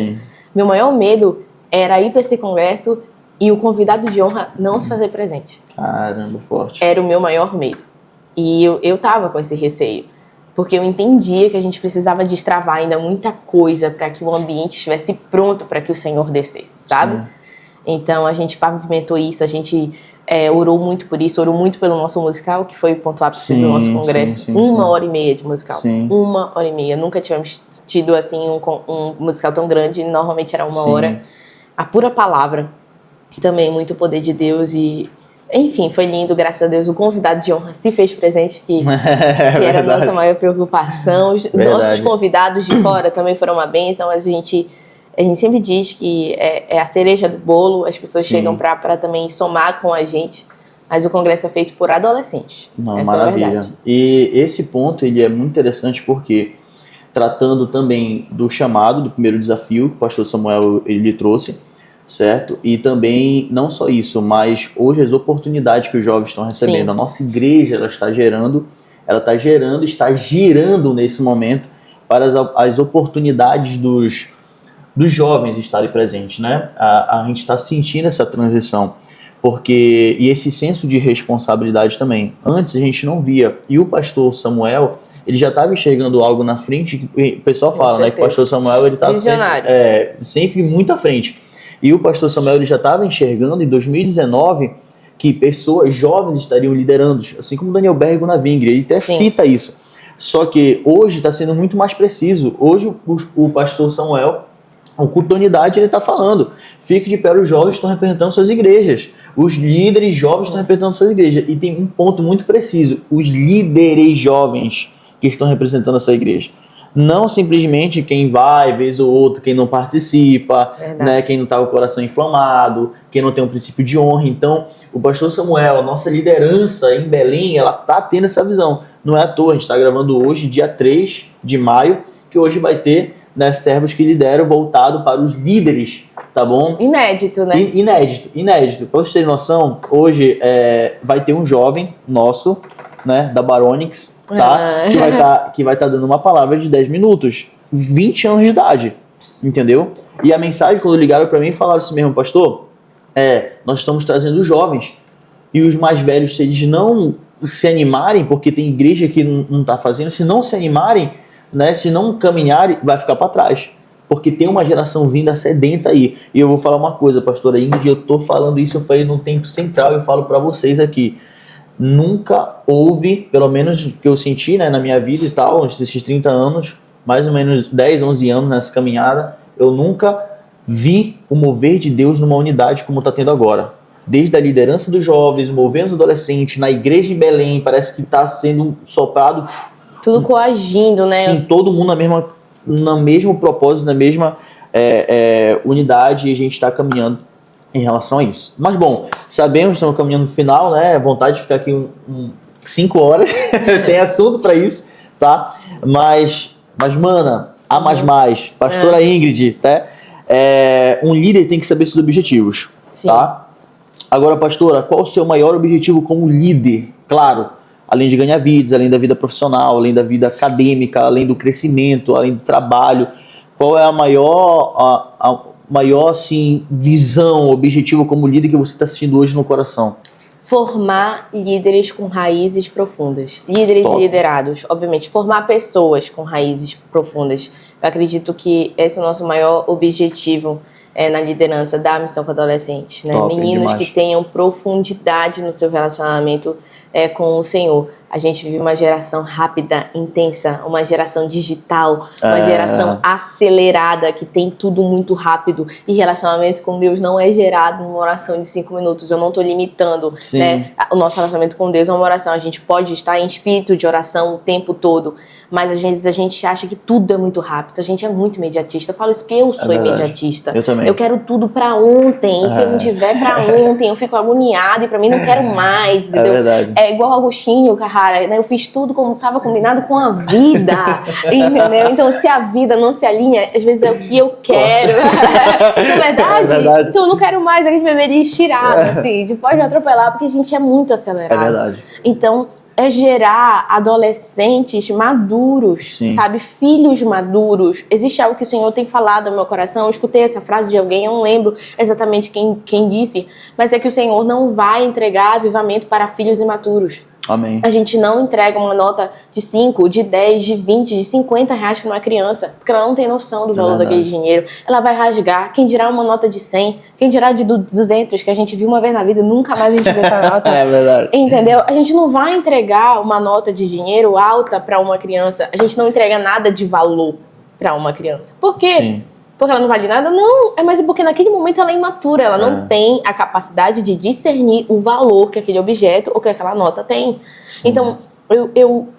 Meu maior medo era ir para esse congresso e o convidado de honra não se fazer presente. Caramba, forte. Era o meu maior medo. E eu tava com esse receio. Porque eu entendia que a gente precisava destravar ainda muita coisa para que o ambiente estivesse pronto para que o Senhor descesse, sabe? Sim. Então a gente pavimentou isso, a gente orou muito por isso, orou muito pelo nosso musical, que foi o ponto ápice do nosso congresso. Sim, 1h30 de musical. Sim. 1h30. Nunca tínhamos tido assim um musical tão grande, normalmente era 1 hora. A pura palavra. Também muito poder de Deus e... Enfim, foi lindo, graças a Deus. O convidado de honra se fez presente, que era a nossa maior preocupação. Os nossos convidados de fora também foram uma bênção, mas a gente sempre diz que é a cereja do bolo, as pessoas chegam para também somar com a gente, mas o congresso é feito por adolescentes. Não, essa maravilha. É a verdade. E esse ponto ele é muito interessante porque, tratando também do chamado, do primeiro desafio que o pastor Samuel ele trouxe, certo? E também, não só isso, mas hoje as oportunidades que os jovens estão recebendo, Sim. A nossa igreja, ela está girando nesse momento para as oportunidades dos jovens estarem presentes, né? A gente está sentindo essa transição, e esse senso de responsabilidade também. Antes a gente não via, e o pastor Samuel, ele já estava enxergando algo na frente, o pessoal fala, né, que o pastor Samuel, ele está sempre muito à frente. E o pastor Samuel ele já estava enxergando em 2019 que pessoas jovens estariam liderando, assim como Daniel Bergo na Vingre, ele até cita isso. Só que hoje está sendo muito mais preciso. Hoje o pastor Samuel, o culto da unidade, ele está falando, fique de pé, os jovens estão representando suas igrejas. Os líderes jovens estão representando suas igrejas. E tem um ponto muito preciso, os líderes jovens que estão representando a sua igreja. Não simplesmente quem vai, vez ou outro, quem não participa, né, quem não está com o coração inflamado, quem não tem um princípio de honra. Então, o pastor Samuel, a nossa liderança em Belém, ela está tendo essa visão. Não é à toa, a gente está gravando hoje, dia 3 de maio, que hoje vai ter, né, servos que lideram voltado para os líderes, tá bom? Inédito, né? Inédito. Para vocês terem noção, hoje vai ter um jovem nosso, né, da Baronix, tá? Que vai estar dando uma palavra de 10 minutos, 20 anos de idade, entendeu? E a mensagem, quando ligaram para mim, falaram assim mesmo, pastor, nós estamos trazendo os jovens, e os mais velhos, se eles não se animarem, porque tem igreja que não está fazendo, se não se animarem, né, se não caminharem, vai ficar para trás, porque tem uma geração vinda sedenta aí. E eu vou falar uma coisa, pastora Ingrid, eu tô falando isso, eu falei no Tempo Central, eu falo para vocês aqui, nunca houve, pelo menos que eu senti, né, na minha vida e tal, nesses 30 anos, mais ou menos 10, 11 anos nessa caminhada, eu nunca vi o mover de Deus numa unidade como está tendo agora. Desde a liderança dos jovens, o mover dos adolescentes, na igreja em Belém, parece que está sendo soprado... Tudo coagindo, né? Sim, todo mundo no mesmo propósito, na mesma unidade, e a gente está caminhando em relação a isso. Mas bom, sabemos que estamos caminhando no final, né? Vontade de ficar aqui 5 horas, tem assunto para isso, tá? Mas mana, mais, pastora Ingrid, tá? Um líder tem que saber seus objetivos, Sim. Tá? Agora, pastora, qual o seu maior objetivo como líder? Claro, além de ganhar vidas, além da vida profissional, além da vida acadêmica, além do crescimento, além do trabalho, qual é a maior assim, visão, objetivo como líder que você está assistindo hoje no coração? Formar líderes com raízes profundas. Líderes e liderados, obviamente. Formar pessoas com raízes profundas. Eu acredito que esse é o nosso maior objetivo na liderança da missão com adolescentes, né? Meninos que tenham profundidade no seu relacionamento com o Senhor. A gente vive uma geração rápida, intensa, uma geração digital, uma geração acelerada, que tem tudo muito rápido, e relacionamento com Deus não é gerado numa oração de 5 minutos. Eu não estou limitando, né? O nosso relacionamento com Deus é uma oração. A gente pode estar em espírito de oração o tempo todo, mas às vezes a gente acha que tudo é muito rápido. A gente é muito imediatista. Eu falo isso porque eu sou imediatista. Eu também. Eu quero tudo pra ontem, e se eu não tiver pra ontem, eu fico agoniada e pra mim não quero mais, entendeu? É verdade. É igual Agostinho Carrara, né? Eu fiz tudo como estava combinado com a vida, entendeu? Então, se a vida não se alinha, às vezes é o que eu quero. Não é verdade? É verdade. Então, eu não quero mais aquele bebê estirado, assim, de pode me atropelar, porque a gente é muito acelerado. É verdade. Então, é gerar adolescentes maduros, Sim. sabe? Filhos maduros. Existe algo que o Senhor tem falado no meu coração. Eu escutei essa frase de alguém, eu não lembro exatamente quem disse, mas é que o Senhor não vai entregar avivamento para filhos imaturos. Amém. A gente não entrega uma nota de 5, de 10, de 20, de 50 reais para uma criança, porque ela não tem noção do valor daquele dinheiro. Ela vai rasgar. Quem dirá uma nota de 100, quem dirá de 200, que a gente viu uma vez na vida, nunca mais a gente vê essa nota. É verdade. Entendeu? A gente não vai entregar uma nota de dinheiro alta para uma criança. A gente não entrega nada de valor para uma criança. Por quê? Sim. Porque ela não vale nada? Não, mas é porque naquele momento ela é imatura, ela não tem a capacidade de discernir o valor que aquele objeto ou que aquela nota tem. Então,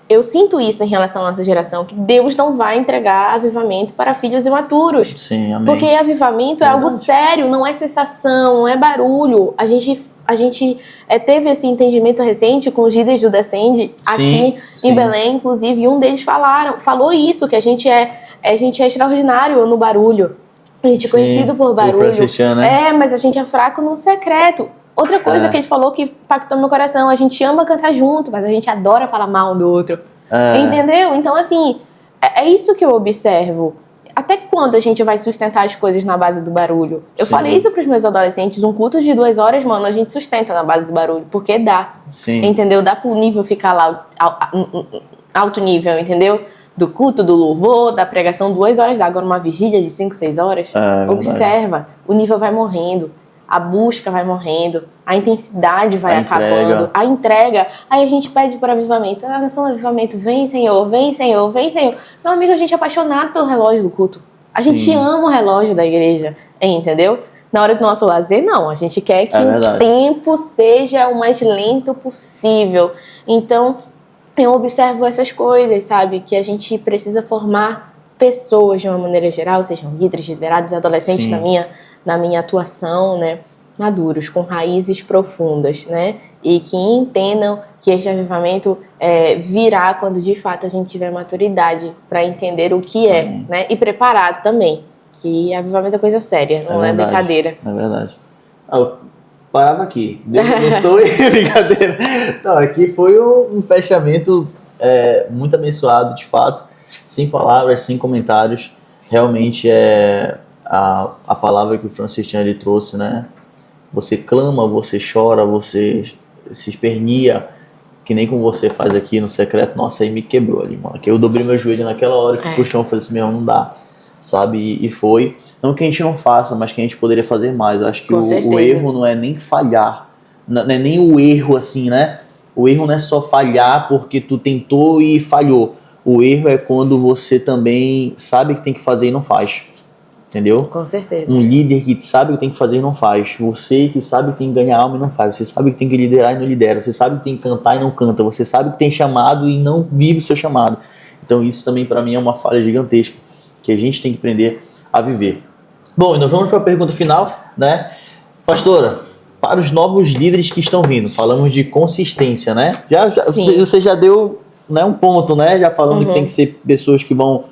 eu sinto isso em relação à nossa geração, que Deus não vai entregar avivamento para filhos imaturos. Sim, amém. Porque avivamento é algo sério, não é sensação, não é barulho. A gente teve esse entendimento recente com os líderes do Descende aqui em Belém, inclusive, e um deles falou isso, que a gente é extraordinário no barulho. A gente é conhecido por barulho. Né? Mas a gente é fraco no secreto. Outra coisa que ele falou que impactou meu coração, a gente ama cantar junto, mas a gente adora falar mal um do outro. Entendeu? Então, assim, é isso que eu observo. Até quando a gente vai sustentar as coisas na base do barulho? Eu falei isso pros meus adolescentes, um culto de 2 horas, mano, a gente sustenta na base do barulho, porque dá. Sim. Entendeu? Dá pro nível ficar lá, alto nível, entendeu? Do culto, do louvor, da pregação, 2 horas dá. Agora uma vigília de 5, 6 horas, observa, o nível vai morrendo. A busca vai morrendo, a intensidade vai acabando, a entrega. Aí a gente pede para avivamento. A nação do avivamento, vem Senhor, vem Senhor, vem Senhor. Meu amigo, a gente é apaixonado pelo relógio do culto. A gente ama o relógio da igreja, entendeu? Na hora do nosso lazer, não. A gente quer que o tempo seja o mais lento possível. Então, eu observo essas coisas, sabe? Que a gente precisa formar pessoas de uma maneira geral, sejam líderes, liderados, adolescentes na minha atuação, né, maduros, com raízes profundas, né, e que entendam que este avivamento virá quando de fato a gente tiver maturidade para entender o que é, né, e preparado também, que avivamento é coisa séria, não é brincadeira. É verdade. Eu parava aqui, Deus abençoe, brincadeira. Não, aqui foi um fechamento muito abençoado, de fato. Sem palavras, sem comentários, realmente é a palavra que o Francisco ele trouxe, né? Você clama, você chora, você se espernia, que nem como você faz aqui no secreto. Nossa, aí me quebrou ali, mano. Que eu dobrei meu joelho naquela hora e fui pro chão e falei assim, meu, não dá, sabe? E foi, não que a gente não faça, mas que a gente poderia fazer mais. Eu acho que o erro não é nem falhar, não é nem o erro assim, né? O erro não é só falhar porque tu tentou e falhou. O erro é quando você também sabe que tem que fazer e não faz. Entendeu? Com certeza. Um líder que sabe o que tem que fazer e não faz. Você que sabe que tem que ganhar alma e não faz. Você sabe que tem que liderar e não lidera. Você sabe que tem que cantar e não canta. Você sabe que tem chamado e não vive o seu chamado. Então isso também para mim é uma falha gigantesca que a gente tem que aprender a viver. Bom, e nós vamos para a pergunta final, né? Pastora, para os novos líderes que estão vindo, falamos de consistência, né? Você já deu... Né, um ponto, né? Já falando que tem que ser pessoas que vão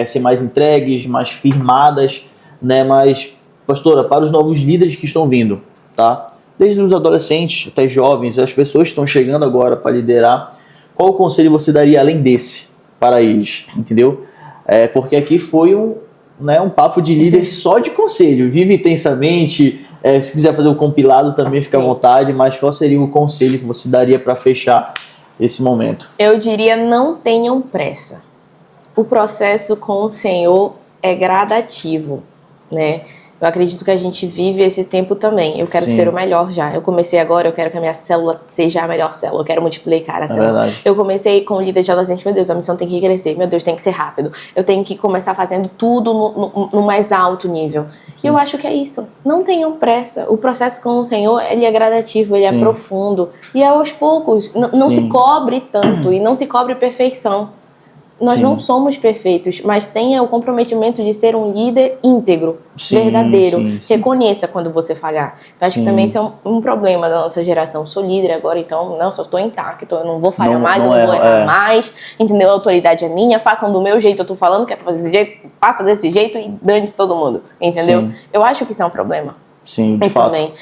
ser mais entregues, mais firmadas, né? Mas, pastora, para os novos líderes que estão vindo, tá? Desde os adolescentes até jovens, as pessoas que estão chegando agora para liderar, qual o conselho você daria além desse para eles, entendeu? Porque aqui foi um papo de líder só de conselho. Vive intensamente, se quiser fazer o compilado também fica à vontade, mas qual seria o conselho que você daria para fechar esse momento? Eu diria, não tenham pressa. O processo com o Senhor é gradativo, né? Eu acredito que a gente vive esse tempo também. Eu quero ser o melhor já. Eu comecei agora, eu quero que a minha célula seja a melhor célula. Eu quero multiplicar a célula. Eu comecei com o líder de adolescente. Meu Deus, a missão tem que crescer. Meu Deus, tem que ser rápido. Eu tenho que começar fazendo tudo no mais alto nível. E eu acho que é isso. Não tenham pressa. O processo com o Senhor, ele é gradativo, ele é profundo. E é aos poucos. Não se cobre tanto e não se cobre perfeição. Nós não somos perfeitos, mas tenha o comprometimento de ser um líder íntegro, verdadeiro. Reconheça quando você falhar. Eu acho que também isso é um problema da nossa geração. Sou líder agora, então, só estou intacto, eu não vou falhar mais, eu não vou errar mais. Entendeu? A autoridade é minha, façam do meu jeito, eu tô falando que é pra fazer desse jeito, passa desse jeito e dane-se todo mundo. Entendeu? Eu acho que isso é um problema. Sim, de E fato. também,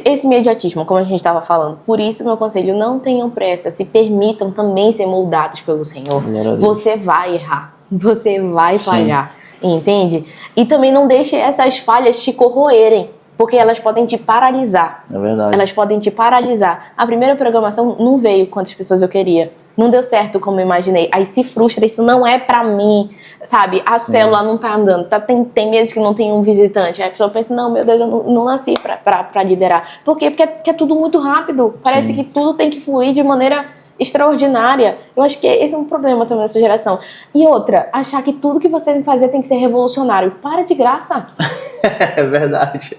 esse imediatismo, como a gente estava falando. Por isso, meu conselho, não tenham pressa, se permitam também ser moldados pelo Senhor. Glória a Deus. Você vai errar, você vai Sim. falhar, entende? E também não deixe essas falhas te corroerem, porque elas podem te paralisar. É verdade. Elas podem te paralisar. A primeira programação não veio quantas pessoas eu queria. Não deu certo como eu imaginei. Aí se frustra, isso não é pra mim, sabe? A célula não tá andando. Tem meses que não tem um visitante. Aí a pessoa pensa, não, meu Deus, eu não nasci pra liderar. Por quê? Porque é tudo muito rápido. Parece Sim. que tudo tem que fluir de maneira extraordinária. Eu acho que esse é um problema também nessa geração. E outra, achar que tudo que você tem que fazer tem que ser revolucionário. Para de graça. É verdade.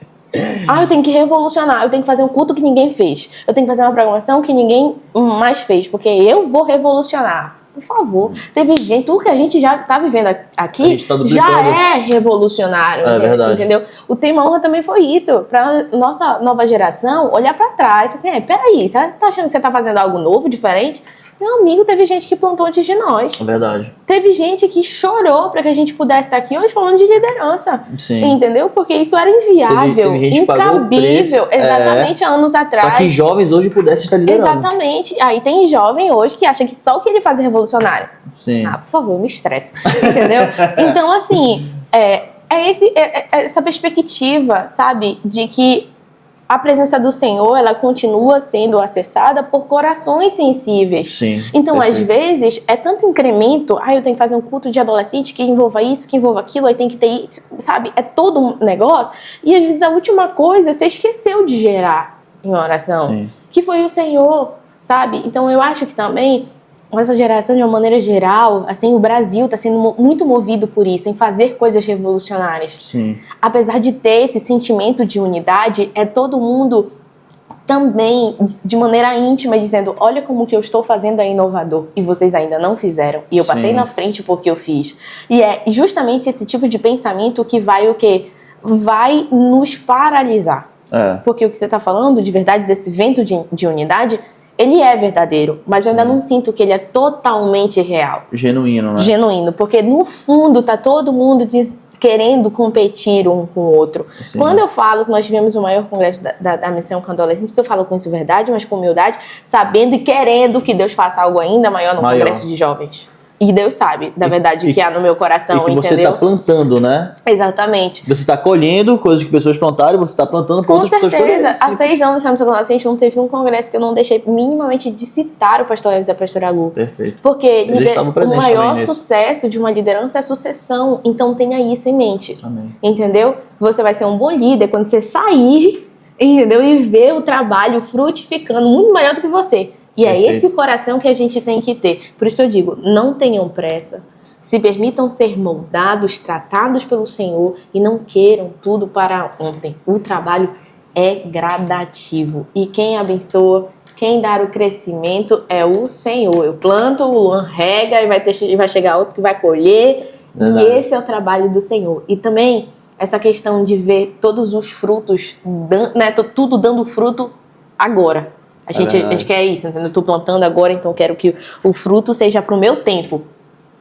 Eu tenho que revolucionar, eu tenho que fazer um culto que ninguém fez. Eu tenho que fazer uma programação que ninguém mais fez, porque eu vou revolucionar. Por favor. Teve gente, tudo que a gente já tá vivendo aqui A gente tá duplicando. já é revolucionário. É verdade. Entendeu? O Tema Honra também foi isso. Pra nossa nova geração olhar pra trás e falar assim, peraí, você tá achando que você tá fazendo algo novo, diferente? Meu amigo, teve gente que plantou antes de nós. É verdade. Teve gente que chorou para que a gente pudesse estar aqui hoje falando de liderança. Sim. Entendeu? Porque isso era inviável, Teve gente que pagou o incabível. preço, Exatamente, anos Para atrás. que jovens hoje pudessem estar liderando. Exatamente. Aí tem jovem hoje que acha que só o que ele faz é revolucionário. Sim. Por favor, me estresse. Entendeu? Então, assim, essa perspectiva, sabe, de que a presença do Senhor, ela continua sendo acessada por corações sensíveis. Sim. Então, perfeito. às vezes, é tanto incremento, eu tenho que fazer um culto de adolescente que envolva isso, que envolva aquilo, aí tem que ter, sabe, é todo um negócio. E às vezes a última coisa você esqueceu de gerar em oração, Sim. que foi o Senhor, sabe? Então, eu acho que também essa geração, de uma maneira geral, assim, o Brasil está sendo muito movido por isso, em fazer coisas revolucionárias. Sim. Apesar de ter esse sentimento de unidade, é todo mundo também, de maneira íntima, dizendo, olha como que eu estou fazendo é inovador, e vocês ainda não fizeram, e eu passei Sim. na frente porque eu fiz. E é justamente esse tipo de pensamento que vai o quê? Vai nos paralisar. Porque o que você está falando, de verdade, desse vento de unidade, ele é verdadeiro, mas eu ainda não sinto que ele é totalmente real. Genuíno, né? Genuíno, porque no fundo tá todo mundo querendo competir um com o outro. Sim. Quando eu falo que nós tivemos o maior congresso da missão com adolescentes, eu falo com isso verdade, mas com humildade, sabendo e querendo que Deus faça algo ainda maior no congresso de jovens. E Deus sabe, da verdade, que há no meu coração, e que você entendeu? está plantando, né? Exatamente. Você está colhendo coisas que pessoas plantaram e você está plantando para outras pessoas colherem. Com certeza. Há 6 anos na missão a gente não teve um congresso que eu não deixei minimamente de citar o pastor Elvis e a pastora Lu. Perfeito. Porque Eles estavam o presentes maior também nesse. sucesso de uma liderança é a sucessão. Então tenha isso em mente. Amém. Entendeu? Você vai ser um bom líder quando você sair, entendeu? E ver o trabalho frutificando muito maior do que você. E Perfeito. é esse coração que a gente tem que ter. Por isso eu digo, não tenham pressa. Se permitam ser moldados, tratados pelo Senhor e não queiram tudo para ontem. O trabalho é gradativo. E quem abençoa, quem dá o crescimento é o Senhor. Eu planto, o Luan rega e vai chegar outro que vai colher. Verdade. E esse é o trabalho do Senhor. E também essa questão de ver todos os frutos, né, tudo dando fruto agora. A gente quer isso, entendeu? Eu tô plantando agora, então eu quero que o fruto seja pro meu tempo.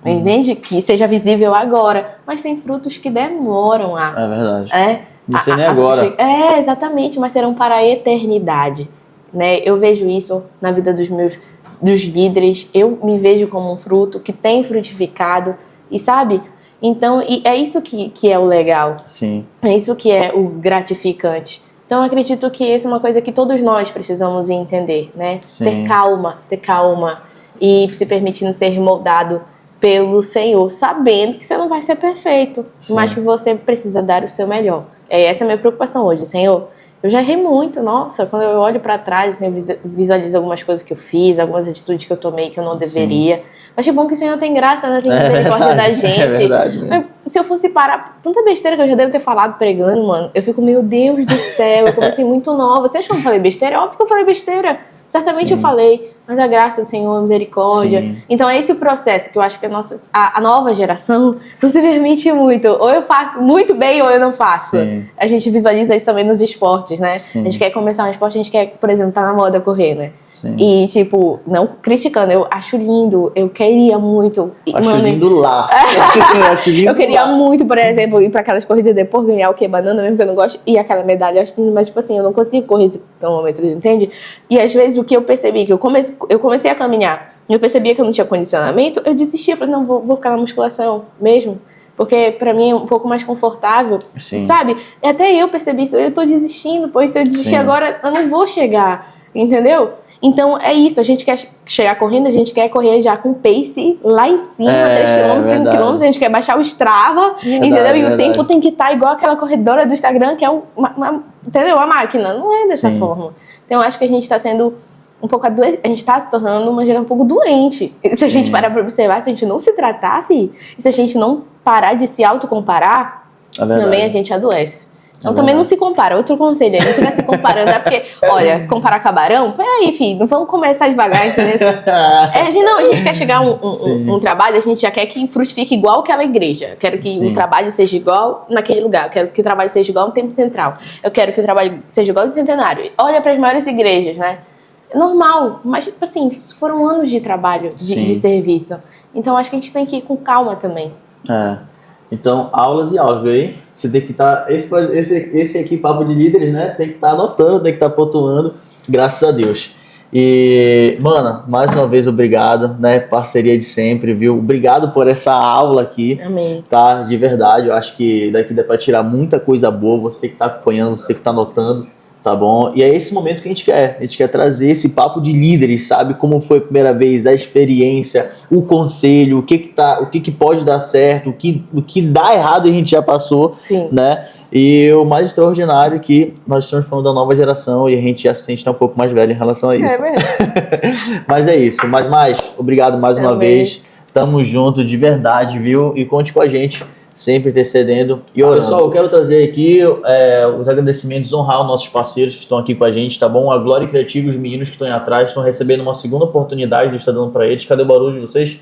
Entende? Que seja visível agora. Mas tem frutos que demoram a... É verdade. É, Não sei nem agora. Exatamente, mas serão para a eternidade. Né? Eu vejo isso na vida dos líderes. Eu me vejo como um fruto que tem frutificado. E sabe? Então, é isso que é o legal. Sim. É isso que é o gratificante. Então, eu acredito que essa é uma coisa que todos nós precisamos entender, né? Sim. Ter calma e se permitindo ser moldado pelo Senhor, sabendo que você não vai ser perfeito, Sim. mas que você precisa dar o seu melhor. Essa é a minha preocupação hoje, Senhor. Eu já errei muito, nossa, quando eu olho pra trás, assim, eu visualizo algumas coisas que eu fiz, algumas atitudes que eu tomei que eu não deveria. Mas que bom que o Senhor tem graça, né? Tem misericórdia da gente. É verdade. Mesmo. Se eu fosse parar, tanta besteira que eu já devo ter falado pregando, mano, eu fico, meu Deus do céu, eu comecei muito nova. Você acha que eu falei besteira? É óbvio que eu falei besteira. Certamente eu falei, mas a graça do Senhor, a misericórdia. Sim. Então é esse o processo que eu acho que a nova geração não se permite muito. Ou eu faço muito bem ou eu não faço. Sim. A gente visualiza isso também nos esportes, né? Sim. A gente quer começar um esporte, a gente quer, por exemplo, tá na moda correr, né? Sim. E, tipo, não criticando, eu acho lindo, eu queria muito. Acho lindo lá. Acho lindo Eu queria lá. muito, por exemplo, ir pra aquelas corridas depois, ganhar o quê? Banana mesmo, que eu não gosto, e aquela medalha, eu acho lindo, mas, tipo assim, eu não consigo correr esse quilômetros, entende? E às vezes o que eu percebi, que eu comecei a caminhar, e eu percebia que eu não tinha condicionamento, eu desisti, eu falei, não, vou ficar na musculação mesmo. Porque pra mim é um pouco mais confortável, Sim. sabe? E até eu percebi isso, eu tô desistindo, pois se eu desistir Sim. agora, eu não vou chegar, entendeu? Então é isso, a gente quer chegar correndo, a gente quer correr já com pace lá em cima, 3 km, 5 km, a gente quer baixar o Strava, entendeu? E o tempo tem que estar igual aquela corredora do Instagram, que é entendeu? A máquina, não é dessa Sim. forma. Então eu acho que a gente está sendo um pouco adoente, a gente está se tornando uma geração um pouco doente. E se a gente parar para observar, se a gente não se tratar, e se a gente não parar de se autocomparar, também a gente adoece. Então também não se compara, outro conselho aí, não fica se comparando, é porque, olha, se comparar com a Barão, peraí, filho, não vamos começar devagar, entendeu? A gente quer chegar a um trabalho, a gente já quer que frutifique igual aquela igreja. Eu quero que Sim. o trabalho seja igual naquele lugar, eu quero que o trabalho seja igual no Templo Central, eu quero que o trabalho seja igual no Centenário. Olha para as maiores igrejas, né? É normal, mas, tipo assim, foram anos de trabalho, de serviço. Então acho que a gente tem que ir com calma também. Então, aulas e aulas, viu aí? Você tem que estar... Esse aqui, Papo de Líderes, né? Tem que estar anotando, tem que estar pontuando, graças a Deus. E, mana, mais uma vez, obrigado, né? Parceria de sempre, viu? Obrigado por essa aula aqui. Amém. Tá? De verdade, eu acho que daqui dá pra tirar muita coisa boa, você que tá acompanhando, você que tá anotando, tá bom? E é esse momento que a gente quer trazer esse papo de líderes, sabe? Como foi a primeira vez, a experiência, o conselho, o que pode dar certo, o que dá errado a gente já passou, Sim. né? E o mais extraordinário é que nós estamos falando da nova geração e a gente já se sente um pouco mais velho em relação a isso. É verdade. Mas é isso, mais, obrigado mais uma vez, tamo junto de verdade, viu? E conte com a gente, sempre intercedendo e orando. Pessoal, eu quero trazer aqui os agradecimentos, honrar os nossos parceiros que estão aqui com a gente, tá bom? A Glória Criativa, os meninos que estão aí atrás, estão recebendo uma segunda oportunidade, a gente está dando para eles. Cadê o barulho de vocês?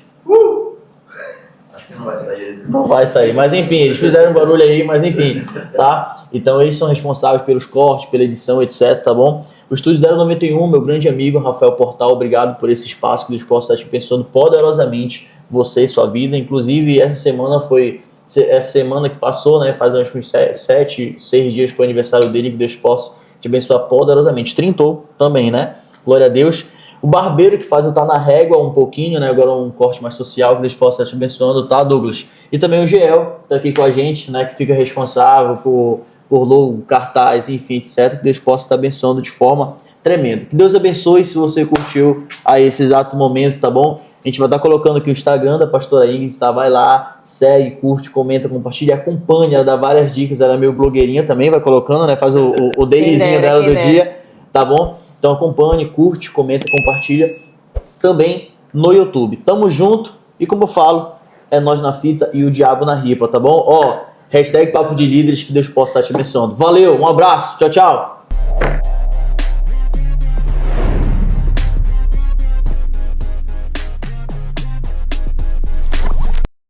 Acho que não vai sair. Não vai sair, mas enfim, eles fizeram um barulho aí, mas enfim, tá? Então eles são responsáveis pelos cortes, pela edição, etc, tá bom? O Estúdio 091, meu grande amigo Rafael Portal, obrigado por esse espaço que Deus possa estar te abençoando poderosamente, você e sua vida. Inclusive, essa semana que passou, né, faz uns 6 dias para o aniversário dele, que Deus possa te abençoar poderosamente. Trintou também, né? Glória a Deus. O barbeiro que faz o Tá na Régua um pouquinho, né? Agora um corte mais social, que Deus possa estar te abençoando, tá, Douglas? E também o Geel, que tá aqui com a gente, né? Que fica responsável por logo, cartaz, enfim, etc. Que Deus possa estar abençoando de forma tremenda. Que Deus abençoe se você curtiu a esse exato momento, tá bom? A gente vai estar colocando aqui o Instagram da pastora Ingrid, tá? Vai lá, segue, curte, comenta, compartilha, acompanha, ela dá várias dicas, ela é meio blogueirinha também, vai colocando, né? Faz o dailyzinho dela do dia, tá bom? Então acompanhe, curte, comenta, compartilha também no YouTube. Tamo junto e como eu falo, é nós na fita e o diabo na ripa, tá bom? Ó, hashtag Papo de Líderes, que Deus possa estar te abençoando. Valeu, um abraço, tchau, tchau!